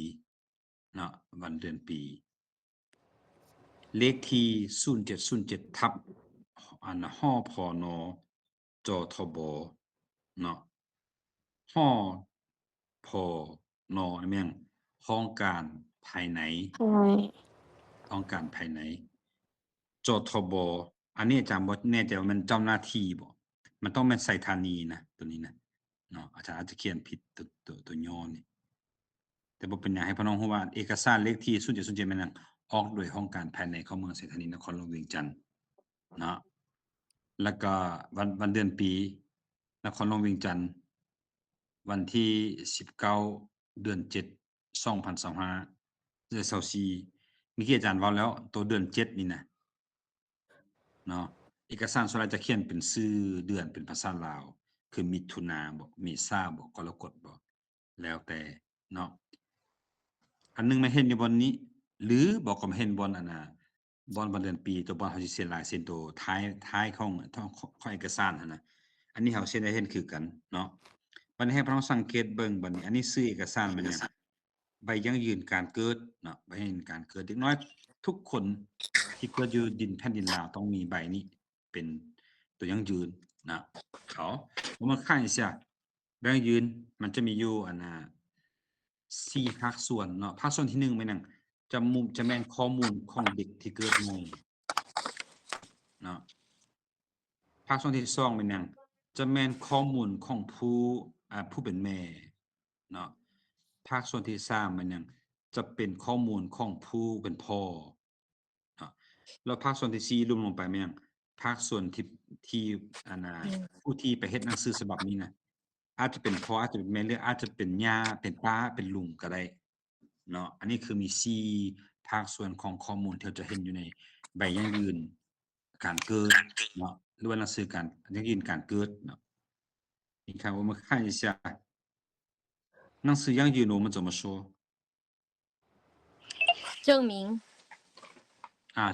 เนาะวันเดือนปีเลขที่0707ทับอันหพนจทบเนาะหพนนี่แม่งห้องการภายในห้องการภายในจทบอันนี้อาจารย์บ่แน่ใจว่ามันเจ้าหน้าที่บ่มันต้องเป็นไสธานีนะตัวนี้นะเนาะอาจารย์อาจจะเขียนผิดตัวย่อนี่แต่บ่เป็นหยังให้พี่น้องรู้ว่าเอกสารเลขที่0707มันนั้นออกโดยห้องการภายในของเมืองไสธานีนครหลวงเวียงจันทน์เนาะแล้วก็วันเดือนปีนครหลวงเวียงจันทน์วันที่19เดือน7 2025เดือน24มีอาจารย์เว้าแล้วตัวเดือน7นี่นะเนาะเอกสารส่วนใหญ่จะเขียนเป็นชื่อเดือนเป็นภาษาลาวคือมิถุนาบ่เมษาบ่กรกฎบ่แล้วแต่เนาะอันนึงมาเห็นอยู่บนนี้หรือบอกก็มาเห็นบนอันน่ะบนเดือนปีตัวบนเฮาสิเซ็นลายเซ็นตัวท้ายของเอกสารหั่นน่ะอันนี้เฮาเซ็นได้เห็นคือกันเนาะบัดนี้ให้พี่น้องสังเกตเบิ่งบัดนี้อันนี้ชื่อเอกสารมันเนี่ยใบยั่งยืนการเกิดเนาะใบยั่งยืนการเกิดเด็กน้อยทุกคนที่เกิดอยู่ดินแผ่นดินลาวต้องมีใบนี้เป็นตัวยั่งยืนนะ好我们看一下ใบยั่งยืนมันจะมีอยู่อันน่ะ4ภาคส่วนเนาะภาคส่วนที่1แม่นจะแม่นข้อมูลของเด็กที่เกิดใหม่เนาะภาคส่วนที่2แม่นจะแม่นข้อมูลของผู้เป็นแม่เนาะภาคส่วนที่3แม่นจะเป็นข้อมูลของผู้เป็นพ่อเนาะแล้วภาคส่วนที่4รวมลงไปแม่นภาคส่วนที่อันน่ะผู้ที่ไปเฮ็ดหนังสือฉบับนี้นะอาจจะเป็นพ่ออาจจะเป็นแม่หรืออาจจะเป็นย่าเป็นป้าเป็นลุงก็ได้เนาะอันนี้คือมี4ภาคส่วนของข้อมูลที่เราจะเห็นอยู่ในใบยั่งยืนการเกิดเนาะหรือว่าหนังสือการยั่งยืนการเกิดเนาะ你看我们看一下หนังสือยั่งยืน我们怎么说证明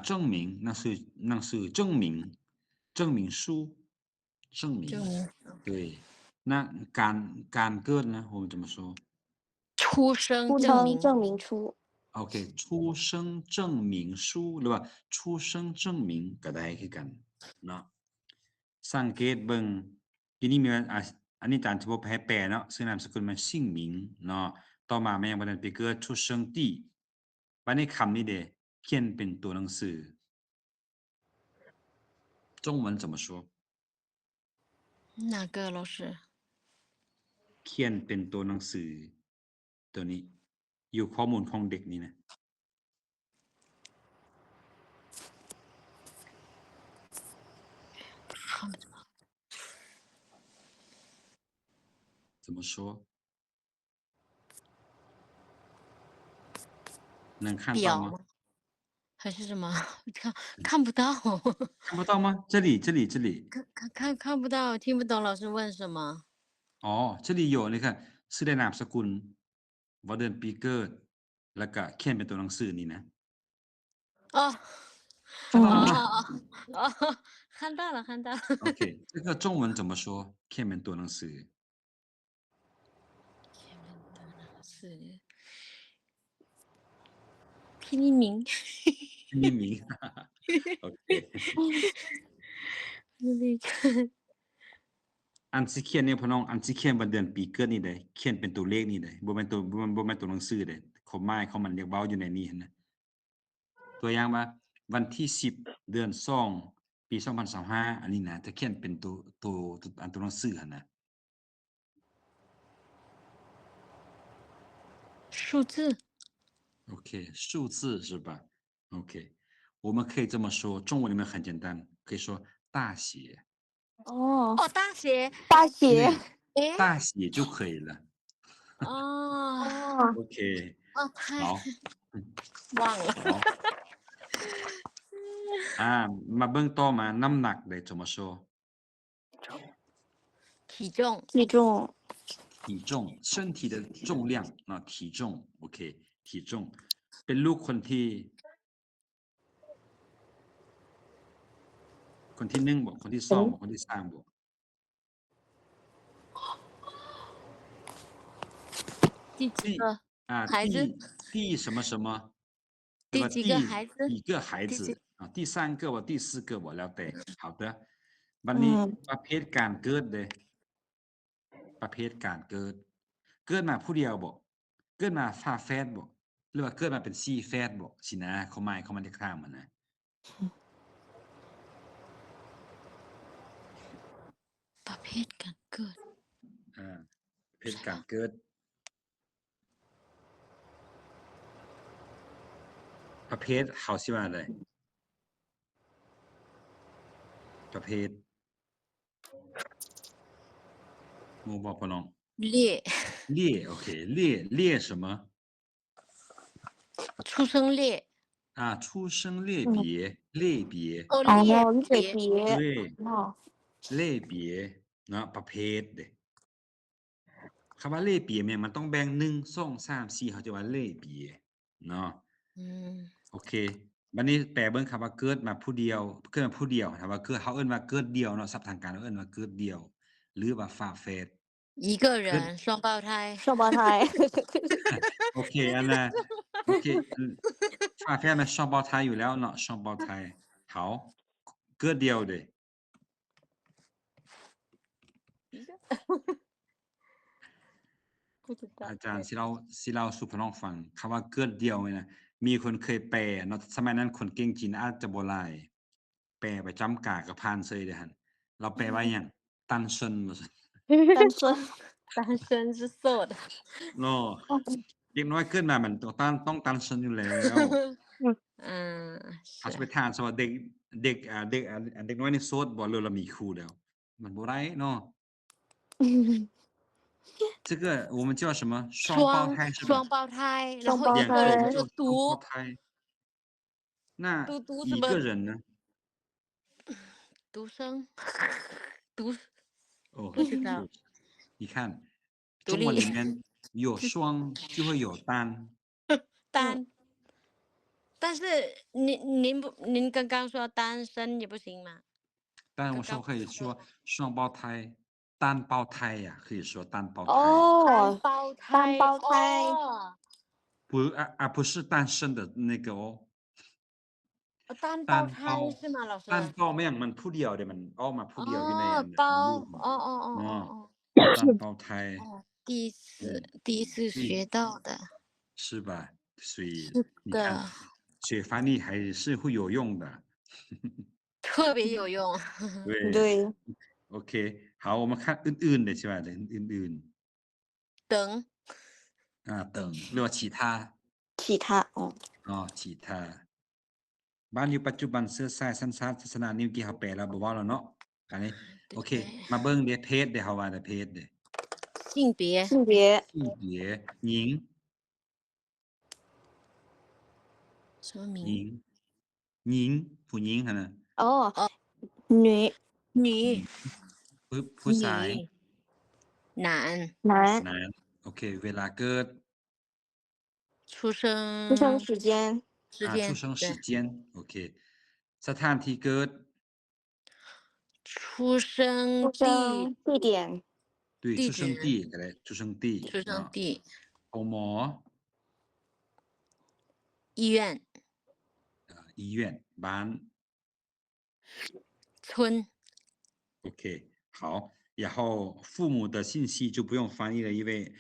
证明หนังสือ证明书证明对那การเกิดนะ我们怎么说出生证明书 OK 出生证明书หรือว่า出生证明ก็ได้คือกันเนาะสังเกตเบิ่งทีนี้มีอันนี้อาจารย์จะบ่ให้แปลเนาะชื่อนามสกุลมันซิ่งหมิงเนาะต่อมาแม่งบ่ได้ไปเกิด出生地บัดนี้คำนี้เด้เขียนเป็นตัวหนังสือ中文怎么说哪个老师เขียนเป็นตัวหนังสือตัวนี้อยู่ข้อมูลของเด็กนี่นะ怎么说能看到吗还是什么看不到看不到吗这里看不到听不懂老师问什么อ๋อ这里有นี่ค่ะชื่อได้นามสกุลวันเดือนปีเกิดแล้วก็เขียนเป็นตัวหนังสือนี่นะ看到了OK 这个中文怎么说เขียนเป็นตัวหนังสือ พี่นิมิง นี่หมี โอเค อันสิเขียนเนี่ยพี่น้องอันสิเขียนวันเดือนปีเกิดนี่ได้เขียนเป็นตัวเลขนี่ได้บ่แม่นตัวหนังสือได้ความหมายของมันเรียกเว้าอยู่ในนี้หั่นนะตัวอย่างว่าวันที่10เดือน2ปี2025อันนี้นะจะเขียนเป็นตัวหนังสือหั่นนะ数字 OK 数字是吧 OK 我们可以这么说中文里面很简单可以说大写哦哦大写大写诶大写就可以了哦 OK 哦太好忘了好มาเบิ่งต่อมาน้ำหนักได้怎么说体重体重体重身体的重量体重 OK 体重เป็นลูกคนที่1บ่คนที่2บ่คนที่3บ่第几个孩子第什么什么第几个孩子几个孩子第3个บ่第4个บ่แล้วแต่好的บัดนี้ประเภทการเกิดเด้ประเภทการเกิดมาผู้เดียวบ่เกิดมาฝาแฝดบ่หรือว่าเกิดมาเป็น4แฝดบ่สินะเขาหมายเขามันจะข้ามมันนะประเภทการเกิดประเภทการเกิดประเภทเขาสิว่าอะไรประเภทมูบอกพน้อง列 OK 列什么出生列出生类别类别哦哦列类别对哦类别นะประเภทเด้คำว่าเลขเปียเนี่ยมันต้องแบ่ง1 2 3 4เขาจะว่าเลขเปียเนาะโอเคบัดนี้แปลเบิ่งคำว่าเกิดมาผู้เดียวเกิดมาผู้เดียวถามว่าเกิดเฮาเอิ้นว่าเกิดเดียวเนาะศัพท์ทางการเอิ้นว่าเกิดเดียวหรือว่าฝาแฝด一个人双胞胎双胞胎โอเคอันน่ะโอเคฝาแฝดมัน双胞胎อยู่แล้วเนาะ双胞胎好เกิดเดียวเด้อาจารย์สิเราสู่พี่น้องฟังคำว่าเกิดเดียวนี่นะมีคนเคยแปลเนาะสมัยนั้นคนเก่งจีนอาจจะบ่หลายแปลไปจำกากับพานเซยเด้หั่นเราแปลว่าหยังตันเซินบ่ซั่น单身是瘦的เนาะเด็กน้อยเกิดมามันต้องตันเซินอยู่แล้วเขาจะไปถามซะว่าเด็กน้อยนี่โสดบ่หรือว่ามีคู่แล้วมันบ่ได้เนาะ这个我们叫什么双胞胎是吧双胞胎然后一个人就读那一个人呢独生独哦不知道你看中文里面有双就会有单单但是您刚刚说单身也不行吗但我说可以说双胞胎单胞胎呀可以说单胞胎哦单胞胎不是单身的那个哦单胞胎是吗老师单胞ไม่อย่างมันผู้เดียวเด้มันออกมาผู้เดียวอยู่ใน单胞胎第一次学到的是吧所以你看学翻译还是会有用的特别有用对 OK 好我们看อื่นๆได้ใช่มั้ยอื่น等等หรือว่า其他其他其他บ้านอยู่ปัจจุบันเสื้อสายสัญชาติศาสนานี่เมื่อกี้เฮาแปลแล้วบ่ว่าแล้วเนาะอันนี้โอเคมาเบิ่งเด้เพศเด้เฮาว่าเพศเด้性别หญิง什么名หญิงผู้หญิงหั่นน่ะ女ผู้ชาย男โอเคเวลาเกิด出生时间出生时间โอเคสถานที่เกิด出生地地点对出生地ก็ได้出生地出生地โอ หมอ医院医院บ้าน村OK 好然后父母的信息就不用翻译了因为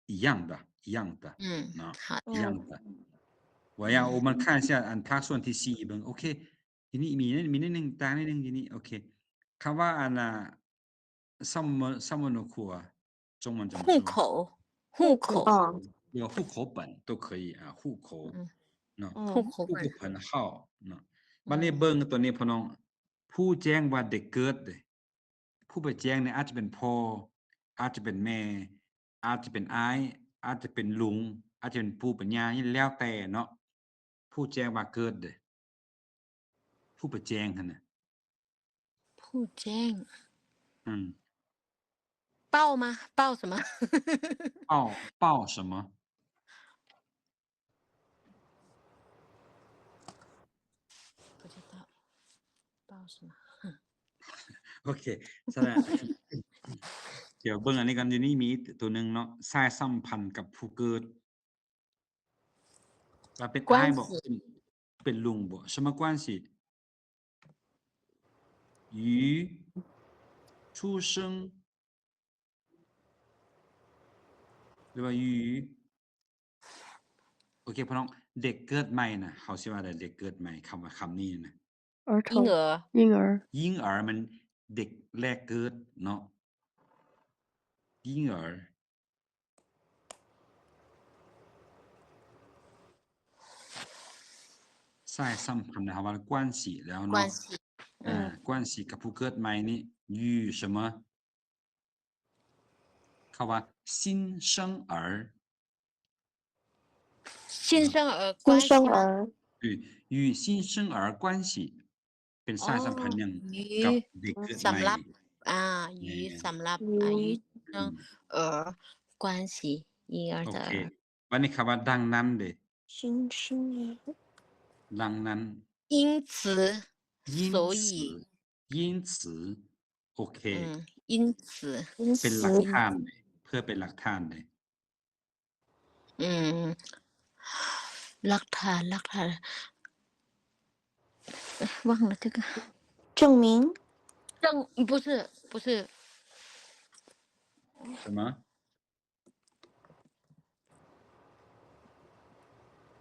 一样的好一样的我们看一下อันภาคส่วนที่4เบิ่งโอเคทีนี้มีนิดนึงตานิดนึงทีนี้โอเคคำว่าอันน่ะ什么呢ครัว中文怎么说户口有户口本都可以啊户口เนาะ户口本本号เนาะบัดนี้เบิ่งตัวนี้พี่น้องผู้แจ้งว่าเด็กเกิดผู้ไปแจ้งเนี่ยอาจจะเป็นพ่ออาจจะเป็นแม่อาจจะเป็นอ้ายอาจจะเป็นลุงอาจจะเป็นปู่เป็นย่านี่แล้วแต่เนาะผู้แจ้งว่าเกิดผู้ไปแจ้งหั่นน่ะผู้แจ้ง报吗报什么报什么不知道报什么โอเคซะแล้วเดี๋ยวเบิ่งอันนี้กันอยู่นี่มีตัวนึงเนาะสายสัมพันธ์กับผู้เกิดว่าเป็นอ้ายบ่เป็นลุงบ่什么关系与出生หรือว่า与โอเคพี่น้องเด็กเกิดใหม่น่ะเขาสิว่าได้เด็กเกิดใหม่คำนี้นะ婴儿มันเด็กแรกเกิดเนาะ婴儿สายสัมพันธ์นะครับว่า关系แล้วเนาะ关系กับผู้เกิดใหม่นี่与什么คำว่า新生儿关系对与新生儿关系เป็นสายสัมพันธ์อย่างกับเด็กเกิดใหม่与สำหรับ与关系婴儿的วันนี้คำว่าดังนั้นเด้新生儿ดังนั้น因此所以因此โอเค因此เป็นหลักฐานเพื่อเป็นหลักฐานเลยหลักฐาน忘了这个证明不是什么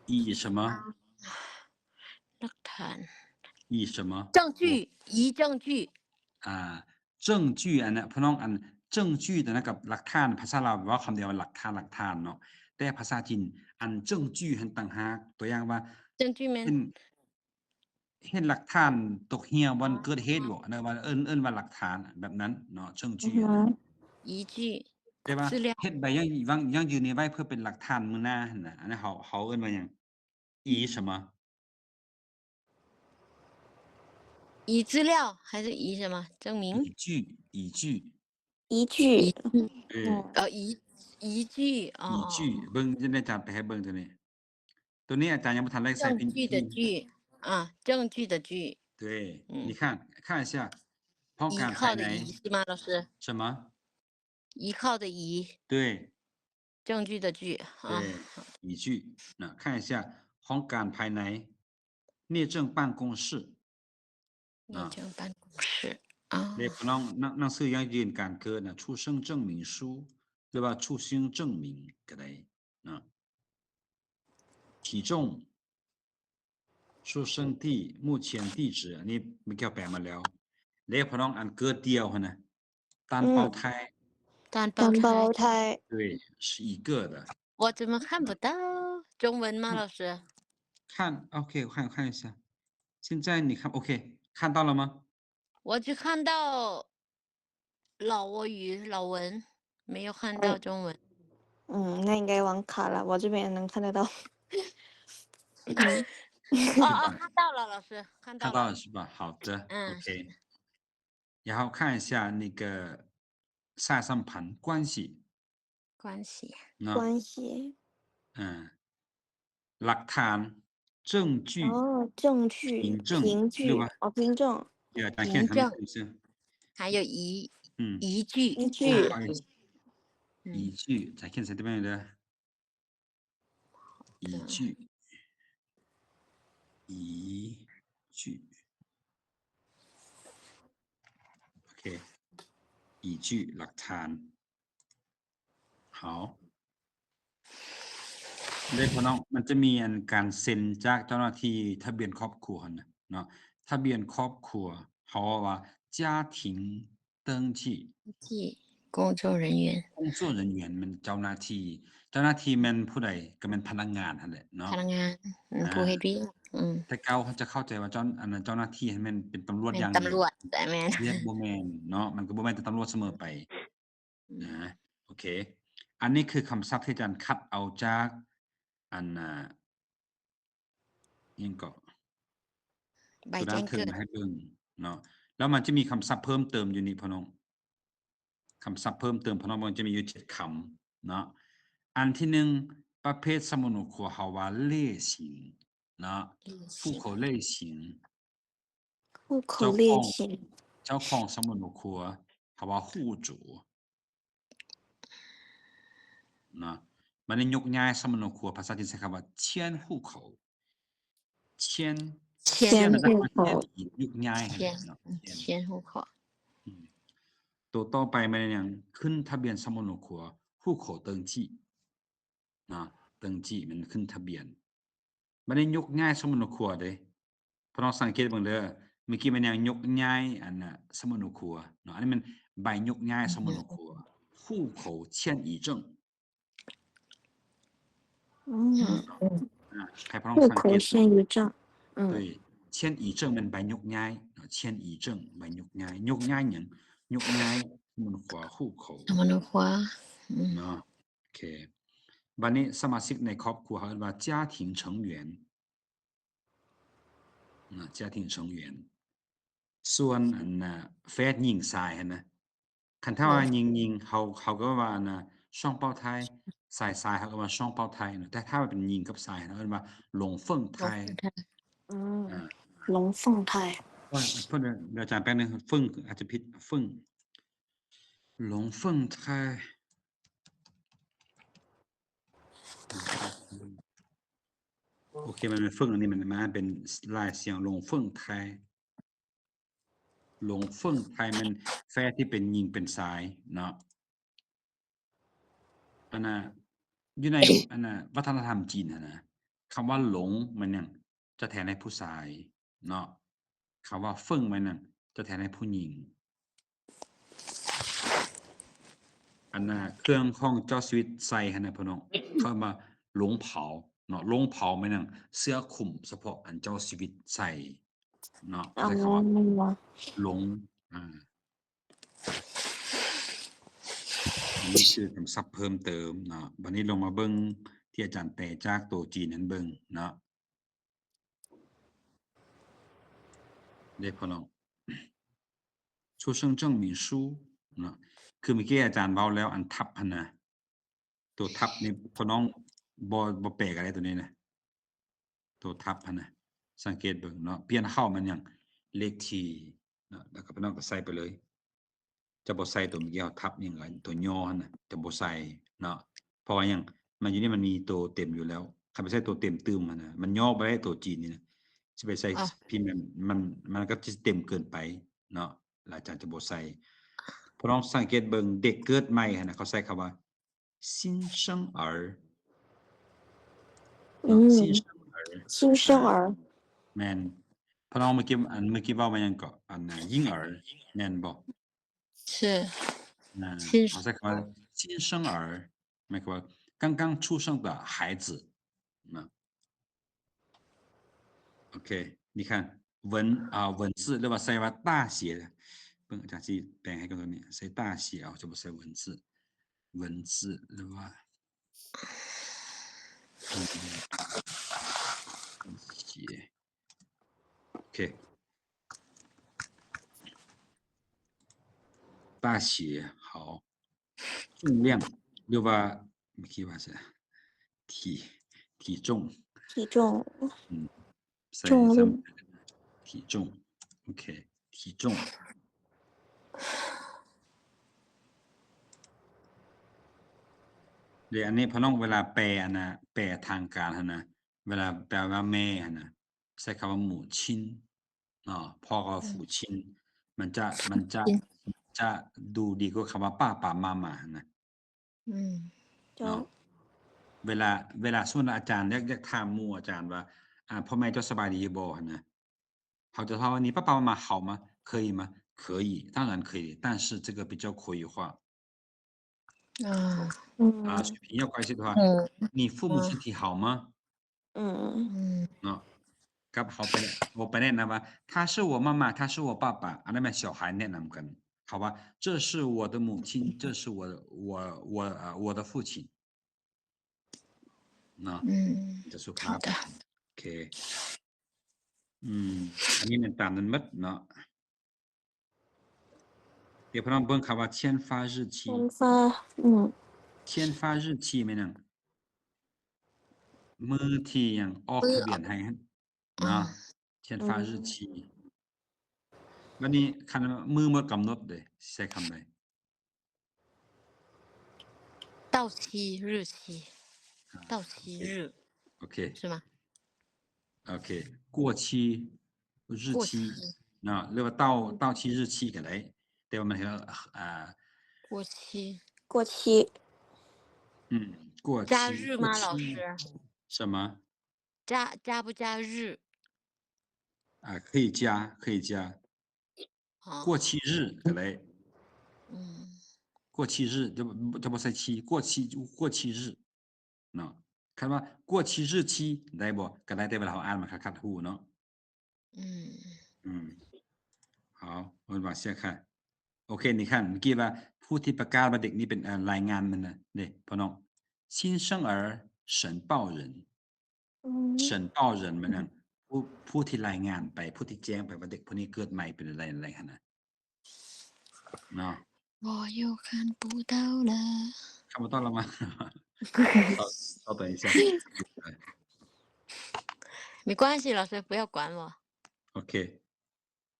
以什么หลักฐาน以什么证据证据อันน่ะพี่น้องอัน证据แต่นะกับหลักฐานภาษาลาวว่าคำเดียวหลักฐานเนาะแต่ภาษาจีนอัน证据หันต่างหากตัวอย่างว่า证据มันเห็นหลักฐานตกเหี่ยววันเกิดเหตุบ่นะว่าเอิ้นว่าหลักฐานแบบนั้นเนาะ证据依据ได้ป่ะเฮ็ดใบยังยืนไว้เพื่อเป็นหลักฐานมื้อหน้าหั่นน่ะอันนั้นเขาเอิ้นว่าหยัง以什么以资料还是以什么证明依据依据เบิ่งจะได้จับไปให้เบิ่งตัวนี้อาจารย์ยังบ่ทันได้ใส่เป็น证据的据证据的据对你看一下พร้อมกันภายใน是吗老师什么依靠的依对证据的据对依据那看一下ห้องการภายใน内政办公室内政办公室เรียกน้องหนังสือยังยืนการเกิดนะ出生证明书หรือว่า出生证明ก็ได้นะ体重出生地目前地址อันนี้เมื่อกี้แปลมาแล้วเรียกน้องอันเกิดเดียวนะ单胞胎对是一个的我怎么看不到中文吗老师看 OK 我看一下现在你看 OK 看到了吗我只看到老俄语老文没有看到中文那应该往卡了我这边能看得到看到了老师看到了是吧好的OK 然后看一下那个上上盘关系หลักฐาน证据证据凭据还有依据依据再看这边的依据依据 โอเค依据หลักฐาน好ได้พอน้องมันจะมีอันการเซ็นจากเจ้าหน้าที่ทะเบียนครอบครัวนะเนาะทะเบียนครอบครัวเขาว่า家庭登记工作人员工作人员มันเจ้าหน้าที่มันผู้ใดก็เป็นพนักงานนั่นแหละเนาะ พนักงานผู้เฮ็ดเวียกแต่เก่าเขาจะเข้าใจว่าอันนั้นเจ้าหน้าที่ให้มันเป็นตำรวจ เป็ อน ย่าง ตำ เดี ร ยว วจแต่แม่น เรียกบ่แม่นเนาะมันก็บ่แม่นแต่ตำรวจเสมอไปนะโอเค อันนี้คือคำศัพท์ที่อาจารย์คัดเอาจากอันยังก็ ใบ ตัว แจ้ ด้าน ง ถึ เกิ ง ด มาให้เบิ่งเนาะแล้วมันจะมีคำศัพท์เพิ่มเติมอยู่นี่พ่อน้องคำศัพท์เพิ่มเติมพ่อน้องมันจะมีอยู่7คำเนาะอันที่1ประเภทสมุนครัวเฮาว่า类型เนาะ户口类型户口类型เจ้าของสมุนครัวเฮาว่า户主เนาะมันได้ยกย้ายสมุนครัวภาษาจีนใช้คำว่า迁户口迁มันจะมา迁อีกยกย้ายให้เนาะ迁户口ตัวต่อไปมันอย่างขึ้นทะเบียนสมุนครัว户口登记นะ登记มันขึ้นทะเบียนมันได้ยกย้ายสมุนครัวเด้พอเราสังเกตเบิ่งเด้อเมื่อกี้มันยังยกย้ายอันน่ะสมุนครัวเนาะอันนี้มันใบยกย้ายสมุนครัว户口迁移证ใครพอลองสังเกต对迁移证มันใบยกย้าย迁移证ใบยกย้ายยกย้ายหยังยกย้ายสมุนครัว户口สมุนครัวเนาะโอเคบัดนี้สมาชิกในครอบครัวเขาเรียกว่า家庭成员家庭成员ส่วนอันน่ะแฟนหญิงชายหั่นนะคันถ้าว่าหญิงเขาก็ว่าอันน่ะ双胞胎ชายเขาก็ว่า双胞胎นะแต่ถ้าว่าเป็นหญิงกับชายเขาเรียกว่าหลงเฟิ่งไทย龙凤胎ว่าเพิ่นเดี๋ยวอาจารย์แป๊บนึงเฟิ่งอาจจะผิดเฟิ่งหลงเฟิ่งไทยโอเคมันเป็นเฟิ่งอันนี้มันมาเป็นลายเสียงหลงเฟิ่งไทยหลงเฟิ่งไทยมันแฟนที่เป็นหญิงเป็นชายเนาะอันน่ะอยู่ในอันน่ะวัฒนธรรมจีนนะคำว่าหลงมันยังจะแทนให้ผู้ชายเนาะคำว่าเฟิ่งมันนั่นจะแทนให้ผู้หญิงอันน่ะเครื่องของเจ้าชีวิตใส่หั่นน่ะพี่น้องเขามาหลงเผาเนาะหลงเผามันนั่นเสื้อคลุมเฉพาะอันเจ้าชีวิตใส่เนาะใช้คำว่าหลงอันนี้คือคำศัพท์เพิ่มเติมเนาะวันนี้ลงมาเบิ่งที่อาจารย์แปลจากตัวจีนนั้นเบิ่งเนาะได้พอน้อง出生证明书เนาะคือเมื่อกี้อาจารย์เว้าแล้วอันทับหั่นน่ะตัวทับนี่พอน้องบ่แปลกอะไรตัวนี้นะตัวทับหั่นน่ะสังเกตเบิ่งเนาะเปลี่ยนเข้ามันหยังเลขที่เนาะแล้วก็พี่น้องก็ใส่ไปเลยจะบ่ใส่ตัวเมื่อกี้เอาทับหยังไงตัวย่อหั่นน่ะจะบ่ใส่เนาะเพราะว่าหยังมันอยู่นี่มันมีตัวเต็มอยู่แล้วคันไปใส่ตัวเต็มตึมหั่นน่ะมันย่อบ่ได้ตัวจีนนี่นะสิไปใส่พิมพ์มันก็สิเต็มเกินไปเนาะแล้วอาจารย์จะบ่ใส่พอลองสังเกตเบิ่งเด็กเกิดใหม่หั่นน่ะเขาใช้คำว่า新生儿新生儿แม่นพอลองเมื่อกี้เว้ามาหยังก็อันน่ะ婴儿แม่นบ่是เขาใช้คำว่า新生儿หมายความว่า刚刚出生的孩子นะโอเค你看文字หรือว่าใส่ว่า大写เบิ่งอาจารย์สิแปลงให้กันตรงนี้ใส่大写เอาจะบ่ใส่文字หรือว่า写 OK 大写好重量หรือว่าเมื่อกี้ว่าใช่体重ใส่体重 OK 体重หรืออันนี้พี่น้องเวลาแปลนะแปลทางการหั่นนะเวลาแปลว่าแม่หั่นนะใช้คำว่าหมู่ชินพ่อก็ฝูชินมันจะดูดีกว่าคำว่าป้าป่ามาม่าหั่นนะ เจ้า เวลาส่วนอาจารย์อยากถามหมู่อาจารย์ว่าพ่อแม่เจ้าสบายดีบ่หั่นนะเขาจะถามว่า你爸爸妈妈好吗可以吗可以当然可以但是这个比较口语化水平要关系的话你父母身体好吗ครับเขาไปแนะนำว่า他是我妈妈他是我爸爸อันนั้นแม่小孩แนะนำกันเขาว่า这是我的母亲这是我的父亲เนาะจะสุภาพโอเคอันนี้มันตามนั้นหมดเนาะเดี๋ยวพร้อมเบิ่งคำว่า签发日期签发日期แม่นมื้อที่ยังออกทะเบียนให้เนาะ签发日期วันนี้คันมือหมดกำหนดเด้ใช้คำใด到期日期到期日โอเค是吗โอเค过期日期เนาะหรือว่า到期日期ก็ได้แต่ว่ามันคือ过期过期过期加日吗老师什么加不加日可以加过期日ก็ได้过期日จะบ่ใส่期过期日เนาะคำว่า过期日期ได้บ่ก็ได้แต่เวลาเราอ่านมันคัดหูเนาะ好我们往下看โอเคนี่คันเมื่อกี้ว่าผู้ที่ประกาศว่าเด็กนี้เป็นรายงานมันนะนี่พ่อน้อง新生儿审报人审报人มันนั่นผู้ที่รายงานไปผู้ที่แจ้งไปว่าเด็กผู้นี้เกิดใหม่เป็นอะไรหั่นน่ะเนาะ我又看不到了看不到了吗稍等一下没关系老师不要管我 OK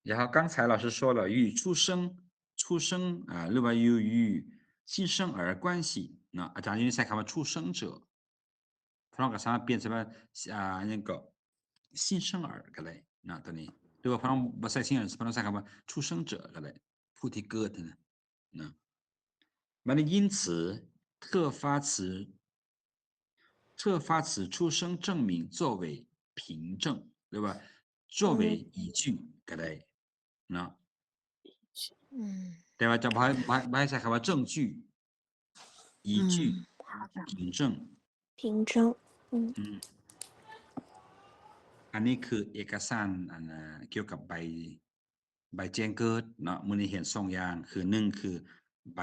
然后刚才老师说了与出生หรือว่าอยู่新生儿关系เนาะอาจารย์อยู่ใช้คำว่า出生者พร้อมกับสามารถเปลี่ยนใช่มั้ยยังก็新生儿ก็ได้เนาะตัวนี้หรือว่าพร้อมบ่ใช้新生儿พร้อมใช้คำว่า出生者ก็ได้ผู้ที่เกิดนะเนาะบัดนี้因此特发此出生证明作为凭证หรือว่า作为依据ก็ได้เนาะแต่ว่าจะบ่ให้ใช้คำว่า证据依据凭证อันนี้คือเอกสารเกี่ยวกับใบแจ้งเกิดเนาะมื้อนี้เห็น2อย่างคือ1คือใบ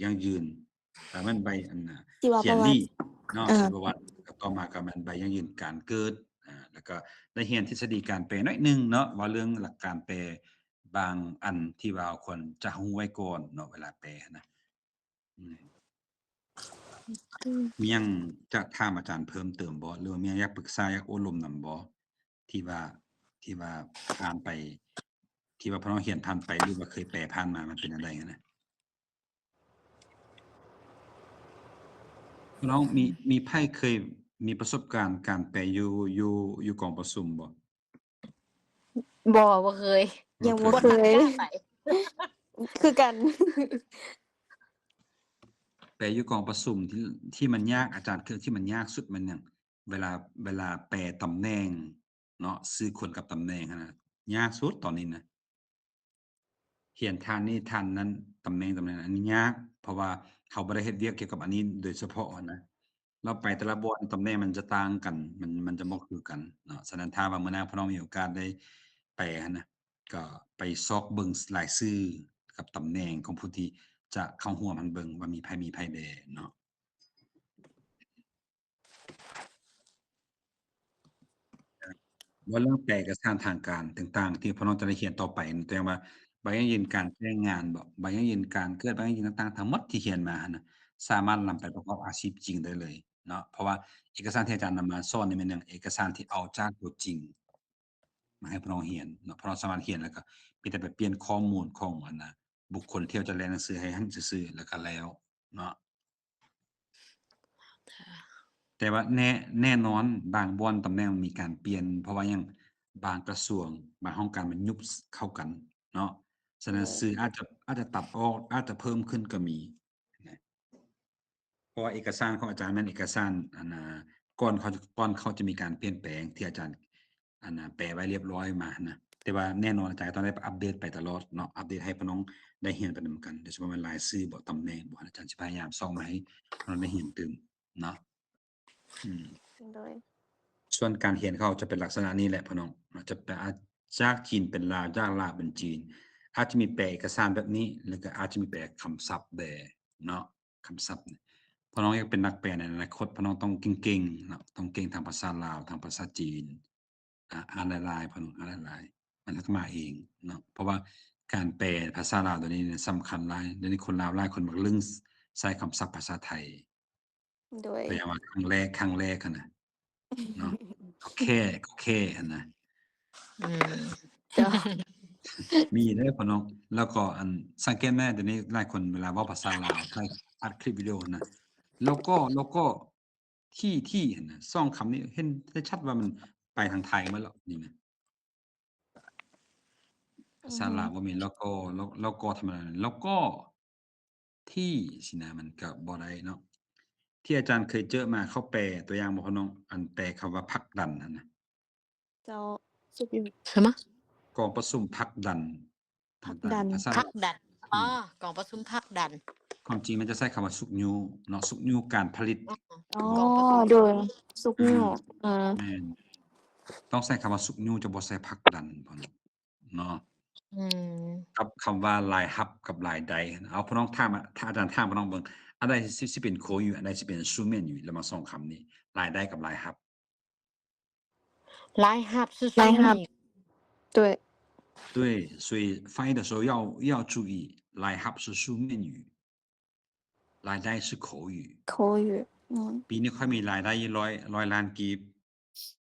ยั่งยืนแต่มันใบเขียนนี่เนาะชีวประวัติต่อมาก็มันใบยั่งยืนการเกิดแล้วก็ได้เรียนทฤษฎีการแปลน้อยนึงเนาะว่าเรื่องหลักการแปลบางอันที่ว่าควรจะรู้ไว้ก่อนเนาะเวลาแปลนะมีหยังจะถามอาจารย์เพิ่มเติมบ่หรือว่ามีหยังอยากปรึกษาอยากอบรมนำบ่ที่ว่าผ่านไปที่ว่าพอเราเรียนผ่านไปหรือว่าเคยแปลผ่านมามันเป็นจังได๋นะน้องมีไผเคยมีประสบการณ์การแปลอยู่กองประชุมบ่บ่เคยยังบ่เคยคือกันแปลอยู่กองประชุมที่มันยากอาจารย์คือที่มันยากสุดมันหยังเวลาแปลตำแหน่งเนาะชื่อคนกับตำแหน่งนะยากสุดตอนนี้นะเขียนท่านนี้ท่านนั้นตำแหน่งอันนี้ยากเพราะว่าเขาบ่ได้เฮ็ดเวียกเกี่ยวกับอันนี้โดยเฉพาะนะเราไปแต่ละบ่อนตำแหน่งมันจะต่างกันมันจะบ่คือกันเนาะฉะนั้นถ้าว่ามื้อหน้าพี่น้องมีโอกาสได้แปลนะก็ไปซอกเบิ่งรายชื่อกับตำแหน่งของผู้ที่จะเข้าร่วมมันเบิ่งว่ามีไผแด่เนาะว่าเรื่องแปลเอกสารทางการต่างๆที่พี่น้องจะได้เขียนต่อไปแต่ว่าใบยังยืนการแจ้งงานบ่ใบยังยืนการเกิดใบยังยืนต่างๆทั้งหมดที่เขียนมานะสามารถนำไปประกอบอาชีพจริงได้เลยเนาะเพราะว่าเอกสารที่อาจารย์นำมาสอนนี่มันเอกสารที่เอาจากตัวจริงมาให้พี่น้องเรียนเนาะพี่น้องสามารถเรียนแล้วก็มีแต่ไปเปลี่ยนข้อมูลของบุคคลที่จะเรียนหนังสือให้ซื่อๆแล้วก็แล้วเนาะ แต่ว่าแน่นอนบางบ่อนตำแหน่งมีการเปลี่ยนเพราะว่าหยังบางกระทรวงบางโครงการมันยุบเข้ากันเนาะฉะนั้นชื่ออาจจะตัดออกอาจจะเพิ่มขึ้นก็มีนะเพราะว่าเอกสารของอาจารย์แม่นเอกสารก่อนเขาจะมีการเปลี่ยนแปลงที่อาจารย์แปลไว้เรียบร้อยมานะแต่ว่าแน่นอนอาจารย์ต้องได้อัปเดตไปตลอดเนาะอัปเดตให้พี่น้องได้เรียนไปนํกันโดยเฉพาะรายชื่อบ่ตำแหน่งบ่อาจารย์สิพยายามส่องมาให้พี่น้องได้เรียนตึมเนาะโดยส่วนการเรียนเขาจะเป็นลักษณะนี้แหละพี่น้องจะแปลจากจีนเป็นลาวจากลาวเป็นจีนอาจจะมีแปลเอกสารแบบนี้แล้วก็อาจจะมีแปลคำศัพท์แบบเนาะคำศัพท์พี่น้องอยากเป็นนักแปลในอนาคตพี่น้องต้องเก่งๆเนาะต้องเก่งทางภาษาลาวทางภาษาจีนอ่านหลายๆพี่น้องอ่านหลายๆมันก็มาเองเนาะเพราะว่าการแปลภาษาลาวตัวนี้สำคัญหลายเดี๋ยวนี้คนลาวหลายคนมักลืมใช้คำศัพท์ภาษาไทยโดยแต่อย่างว่าครั้งแรกคั่นน่ะเนาะโอเคอันน่ะจ้ะ มีเด้อพี่น้องแล้วก็สังเกตแม่เดี๋ยวนี้หลายคนเวลาเว้าภาษาลาวใช้อัดคลิปวิดีโอนะแล้วก็ที่น่ะ2คำนี้เห็นได้ชัดว่ามันไปทางไทยหมดแล้วนี่นะภาษาลาวบ่มีแล้วก็ธรรมดาแล้วก็ที่สินะมันก็บ่ได้เนาะที่อาจารย์เคยเจอมาเขาแปลตัวอย่างบ่พี่น้องแปลคำว่าผลักดันนั่นน่ะเจ้า什么กองประชุมผลักดันภาษาพักดันกองประชุมพักดันความจริงมันจะใช้คำว่าสุกยูเนาะสุกยูการผลิตกองประชุมโดยสุกยูแม่นต้องใช้คำว่าสุกยูจะบ่ใช้ผลักดันพ่นเนาะกับคำว่าลายฮับกับลายใดเอาพี่น้องถามถ้าอาจารย์ถามพี่น้องเบิ่งอันใดสิเป็นโคอยู่อันใดสิเป็นซูเมนอยู่แล้วมา2คำนี้ลายใดกับลายฮับลายฮับ是ลายฮับ对所以翻译的时候要注意ลายฮับ是书面语ลายใด是口语ปีนี้ค่อยมีรายได้100ล้านกีบ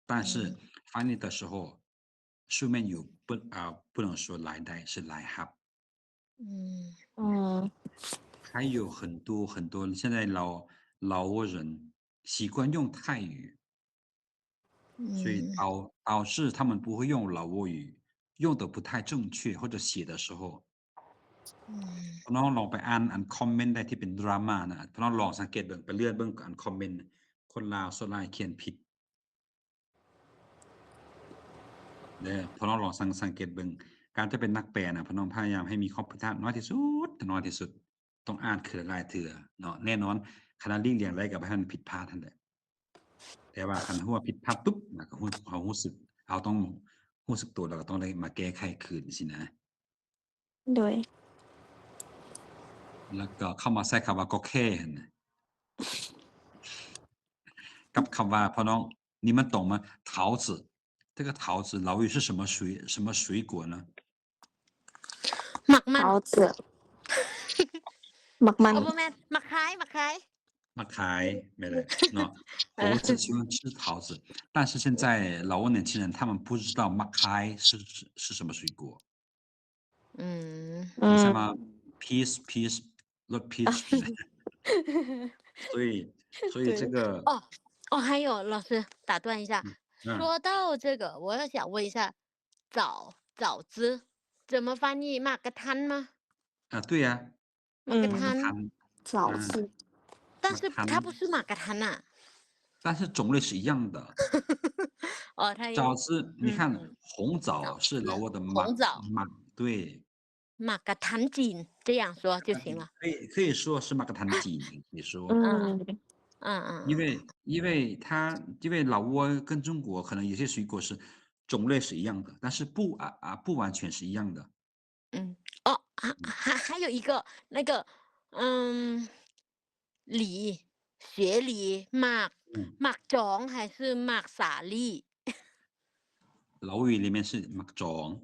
但是翻译的时候书面语不能说来代是来ฮับ还有很多现在老挝人习惯用泰语所以导致他们不会用老挝语用得不太正确或者写的时候พี่น้องลองไปอ่านคอมเมนต์ได้ที่เป็นดราม่านะพี่น้องลองสังเกตเบิ่งไปเลื่อนเบิ่งอ่านคอมเมนต์คนลาวส่วนหลายเขียนผิดพี่น้องลองสังเกตเบิ่งการจะเป็นนักแปลน่ะพี่น้องพยายามให้มีความผิดพลาดน้อยที่สุดต้องอ่านคือหลายเทื่อเนาะแน่นอนคันหลีกเลี่ยงได้ก็บ่ให้มันผิดพลาดนั่นแหละแต่ว่าคันฮู้ว่าผิดพลาดปุ๊บก็รู้สึกเราต้องรู้สึกตัวแล้วก็ต้องได้มาแก้ไขคืนสินะโดยแล้วก็เข้ามาใช้คำว่าก็แค่นะกับคำว่าพี่น้องนี่มันตรงมั้ย桃子这个桃子老语是什么水果呢มักมัน桃子มักมันบ่แม่นมักขายมักขายไม่ได้เนาะ我只喜欢吃桃子但是现在老挝年轻人他们不知道มักขาย是什么水果你什么 peace not peach 所以这个还有老师打断一下说到这个我要想问一下枣子怎么翻译มากกะทัน吗对呀มากกะทัน枣子但是它不是马格滩啊但是种类是一样的它枣子你看红枣是老挝的红枣对马格滩锦这样说就行了可以说是马格滩锦你说因为老挝跟中国可能有些水果是种类是一样的但是不完全是一样的还有一个那个梨雪梨马จอง还是马สาลี่老语里面是马จอง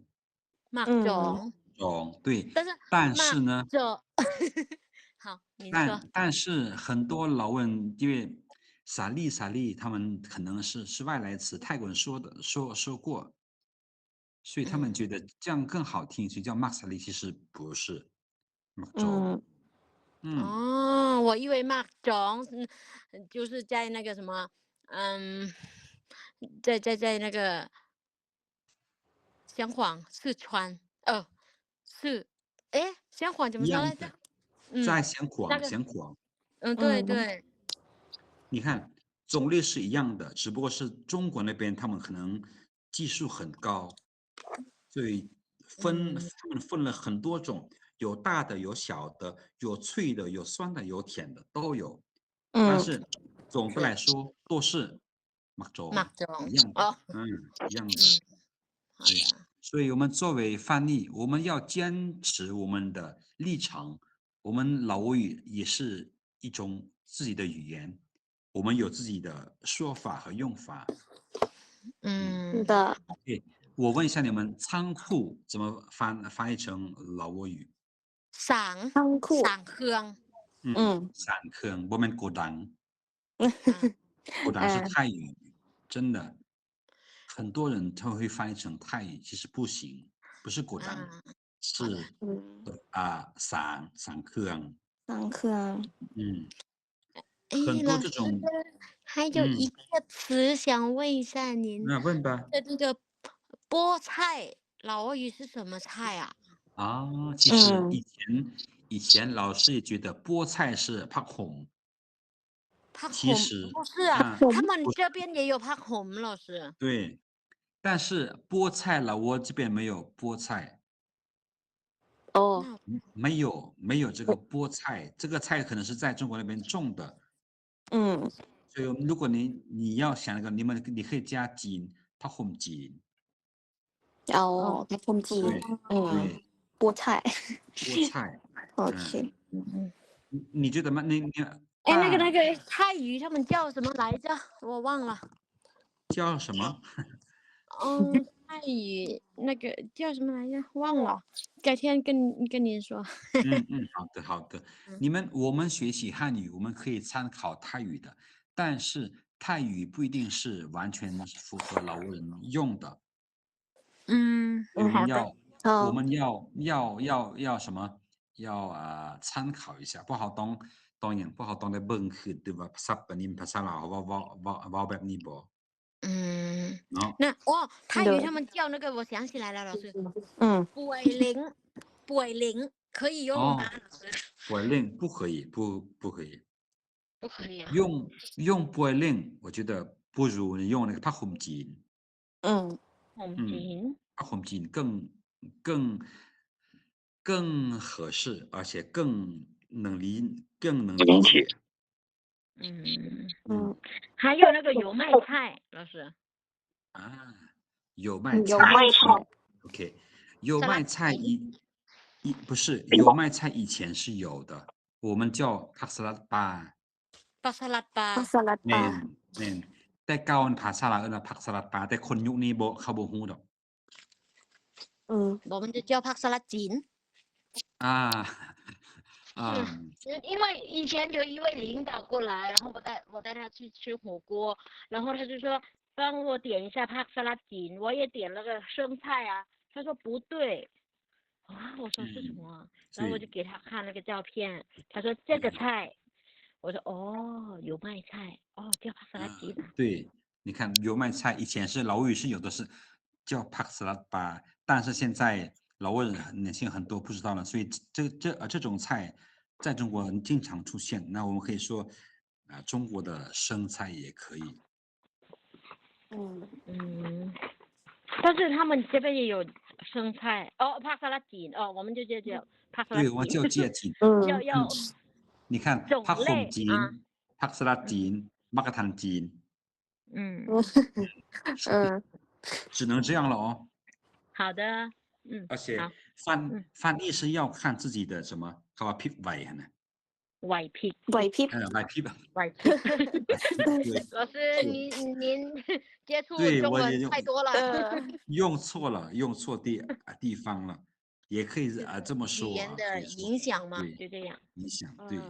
对但是呢好您说但是很多老挝人因为傻利他们可能是外来词泰国人说过所以他们觉得这样更好听所以叫马萨利其实不是马จอง哦，我以为 Mark 中，就是在那个什么，在那个香港、四川，香港怎么说来着？在香那港，个，对对，你看种类是一样的，只不过是中国那边他们可能技术很高，所以他们分了很多种，有大的，有小的，有脆的，有酸的，有甜的，都有。但是总的来说都是马种 Mark 中一样的，哦，一样的。好的，所以我们作为翻译，我们要坚持我们的立场。我们老挝语也是一种自己的语言，我们有自己的说法和用法。是的。对，我问一下你们，仓库怎么翻译成老挝语？仓库。散เครื่อง散เครื่อง我们果档，果档是泰语，真的，很多人他会翻译成泰语，其实不行，不是果档，是散เครื่อง。上课啊。很多老师这种，还有一个词想问一下您，那问吧。这个菠菜老挝语是什么菜啊？其实以前老师也觉得菠菜是ผักหง，其实不是啊，他们这边也有ผักหง，老师。对，但是菠菜老挝这边没有菠菜。没有这个菠菜，这个菜可能是在中国那边种的。所以如果你要想一个，你可以加จีนผักหงจีน。ผักหงจีน。对，菠菜。菠菜。OK。你觉得吗？那个泰语他们叫什么来着？我忘了。叫什么？泰语那个叫什么来着？忘了，改天跟您说。好的。我们学习汉语，我们可以参考泰语的，但是泰语不一定是完全符合老挝人用的。我们要什么？要参考一下，不好当ได้เบิ่งคือหรือว่าศัพท์นี้ภาษาลาวเว้าแบบนี้บ่泰语他们叫那个，我想起来了，老师。ป่วยเหล็ง可以用吗？ป่วยเหล็ง不可以，不可以。不可以啊。用ป่วยเหล็ง，我觉得不如你用那个ผักหงจีน。ผักหงจีน更合适，而且更能理解。还有那个油麦菜，老师。油麦菜。OK， 油麦菜不是油麦菜以前是有的，我们叫ผักสลัดปลา。ผักสลัดปลา。แม่นแต่เก่าภาษาลาวเอิ้นว่าผักสลัดปลาแต่คนยุคนี้เขาบ่ฮู้ดอก。我们就叫ผักสลัดจีน。因为以前有一位领导过来，然后我带他去吃火锅，然后他就说帮我点一下ผักสลัดจีน，我也点了个生菜啊，他说不对。我说是什么？然后我就给他看那个照片，他说这个菜，我说油麦菜，叫ผักสลัดจีน。对，你看油麦菜以前是老挝语是有的是叫ผักสลัดปลา，但是现在老挝人年轻很多不知道了，所以这种菜在中国经常出现。那我们可以说中国的生菜也可以。但是他们这边也有生菜ผักสลัดจีน我们就叫ผักสลัดจีน。对，我们叫芥จีน。你看ผักหงจีนผักสลัดจีนมักกะทันจีน。只能这样了哦。好的。而且翻译是要看自己的什么เขาว่าพริกไหวนะไหวพริก老师您接触中文太多了。用错地方了，也可以这么说。语言的影响嘛，就这样。影响对。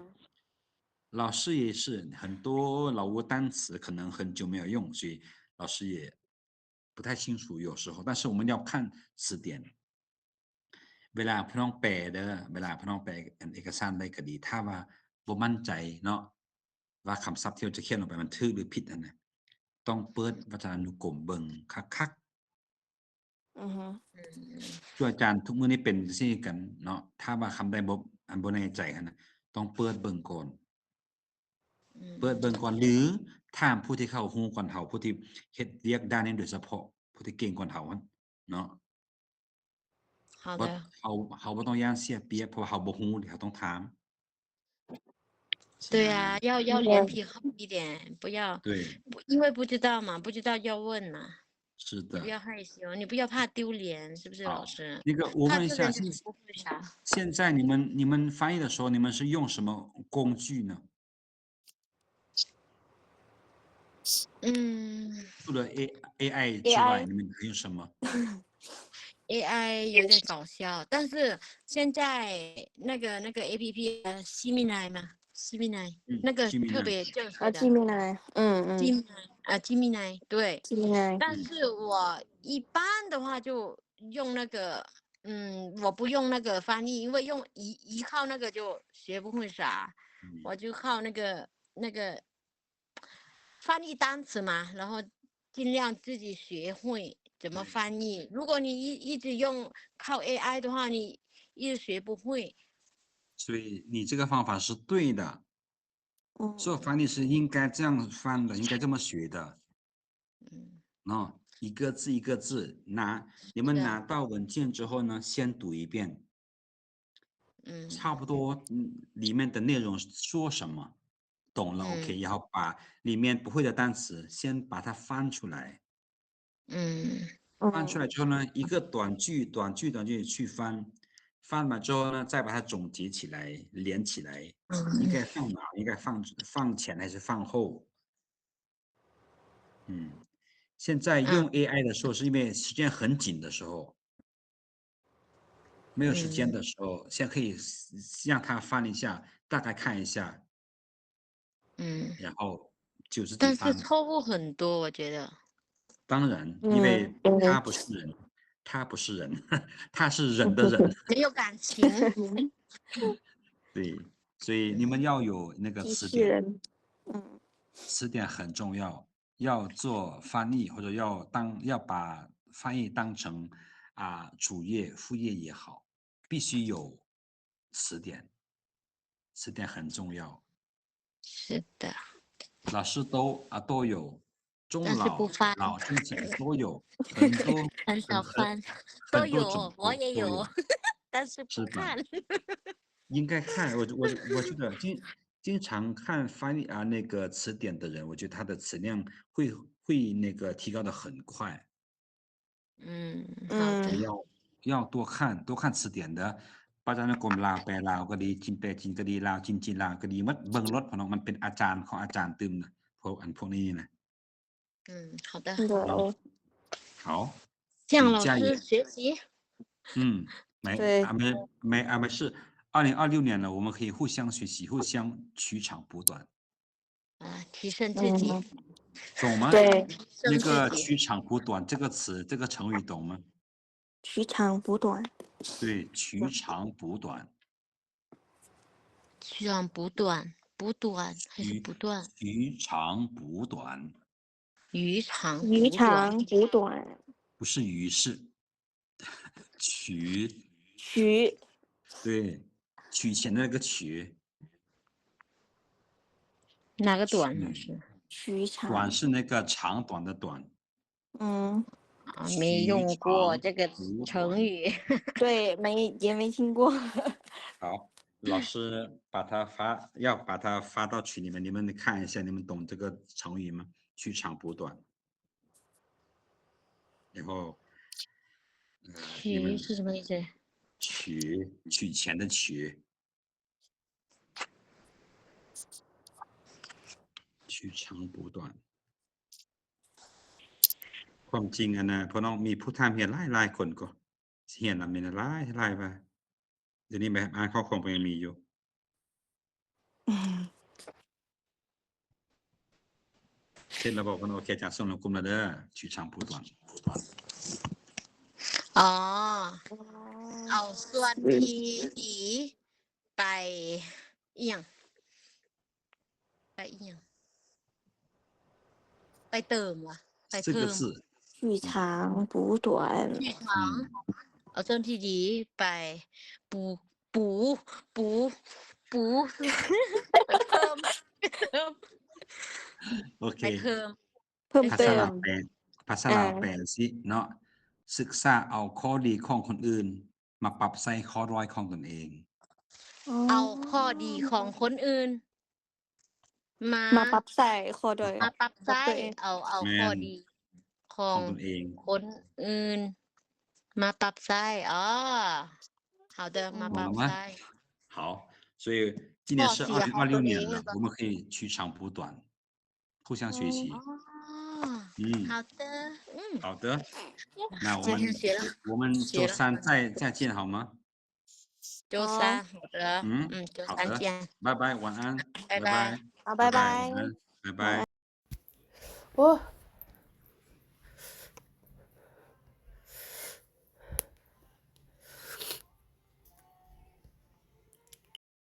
老师也是很多老挝单词可能很久没有用，所以老师也不太清楚有时候，但是我们要看词典。เวลาพี่น้องแปลเด้อเวลาพี่น้องแปลเอกสารใดก็ดีถ้าว่าบ่มั่นใจเนาะว่าคำศัพท์ที่เราจะเขียนออกไปมันถูกหรือผิดนะต้องเปิดวจรานุกรมเบิ่งคักอือฮึ ๆช่วยอาจารย์ทุกมื้อนี้เป็นจังซี่กันเนาะถ้าว่าคำใดบ่แน่ใจหั่นน่ะต้องเปิดเบิ่งก่อนเปิดเบิ่งก่อนหรือถามผู้ที่เขาฮู้ก่อนเฮาผู้ที่เฮ็ดเวียกด้านนี้โดยเฉพาะผู้ที่เก่งกว่าเฮาหั่นเนาะ好บ่的，เฮาบ่ต้องย้านเสียเปรียบเพราะว่าเฮาบ่ฮู้เดี๋ยวเราต้องถาม对啊，要脸皮厚一点，不要对因为不知道嘛，不知道要问嘛，是你不的要害羞，你不要怕丢脸，是不是老好师？那个我怕问一下丢脸就是不会啥。现在你们翻译的时候你们是用什么工具呢除了 AI 之外 AI 你们还用什么 AI 有点搞笑，但是现在那个 APP 西米奈嘛，西米奈那个 Gemini 特别正式的吉米奈，基米奈基米奈对，吉米奈，但是我一般的话就用那个，我不用那个翻译，因为用一靠那个就学不会啥，我就靠那个翻译单词嘛，然后尽量自己学会怎么翻译。如果你一直用靠 AI 的话，你一直学不会。所以你这个方法是对的做嗯翻译是应该这样翻的应该这么学的一个字一个字你们拿到文件之后呢先读一遍差不多里面的内容说什么懂了 OK 然后把里面不会的单词先把它翻出来翻出来之后呢一个短句去翻完之后呢再把它总结起来连起来应该放哪应该放前还是放后现在用 AI 的时候是因为时间很紧的时候没有时间的时候现在可以让它翻一下大概看一下然后就自己但是翻错误很多，我觉得。当然因为他不是人他是人的人没有感情。对所以你们要有那个机词典器人，词典很重要要做翻译或者要把翻译当成主业副业也好必须有词典词典很重要是的，老师都有中但是不老翻，老中青都有很多很少翻，都很多种有，我也有，都有但是不是吧看。应该看我觉得经常看翻译那个词典的人我觉得他的词量会那个提高的很快好的。要多看词典的พจนานุกรมลาวแปลลาวก็ดีจีนแปลจีนก็ดีลาวจีนลาวก็ดีเบิ่งรถพน้องมันเป็นอาจารย์ของอาจารย์ตึมนะพวกนี้นะ好的。对好向老加油师学习。没事2026年了我们可以互相学习互相取长补短提升自己。懂吗对，那个取长补短这个词这个成语懂吗取长补短，对取长补短取长补短，补短还是不断？取长补短鱼长鱼长补短，不是鱼是取对取钱的那个取哪个短呢？是取长，短是那个长短的短没用过这个成语。对，也没听过。好老师要把它发到群里面你们看一下你们懂这个成语吗取长补短然后取是什么意思取钱的取取长补短ความจริงนะเพราะน้องมีผู้ทำเฮียนหลายคนก็เฮียนมีหลายไปเดี๋ยวนี้แบบอ่านข้อความยังมีอยู่เช่นเราบอกว่าโอเคจากส่งลงกลุ่มแล้วเด้อ取长补短哦เอาส่วนที่ดีไปอีหยังไปอีหยังไปเติมวะไป四个เพิ่ม字取长补短剧场เอาส่วนที่ดีไปปูปูปูปูเพิ่มโอเค ไปเพิ่ม เพิ่ม ภา เติ ษาม ลาวแปลภาษาลาวแปลสิเนาะศึกษาเอาข้อดีของคนอื่น มาปรับใส่ข้อด้อยของตนเอง เอาข้อดีของคนอื่น มาปรับใส่ข้อด้อย มาปรับใส่ ตัวเอง เอาข้อดีขอ ข ง องตนเอง คนอื่น มาปรับใส่อ๋อ好的มาปรับใส่好所以今年是2026年了我们可以取长补短互相学习好的好的那我们周三再见好吗周三好的周三见拜拜晚安拜拜拜拜拜拜โอ้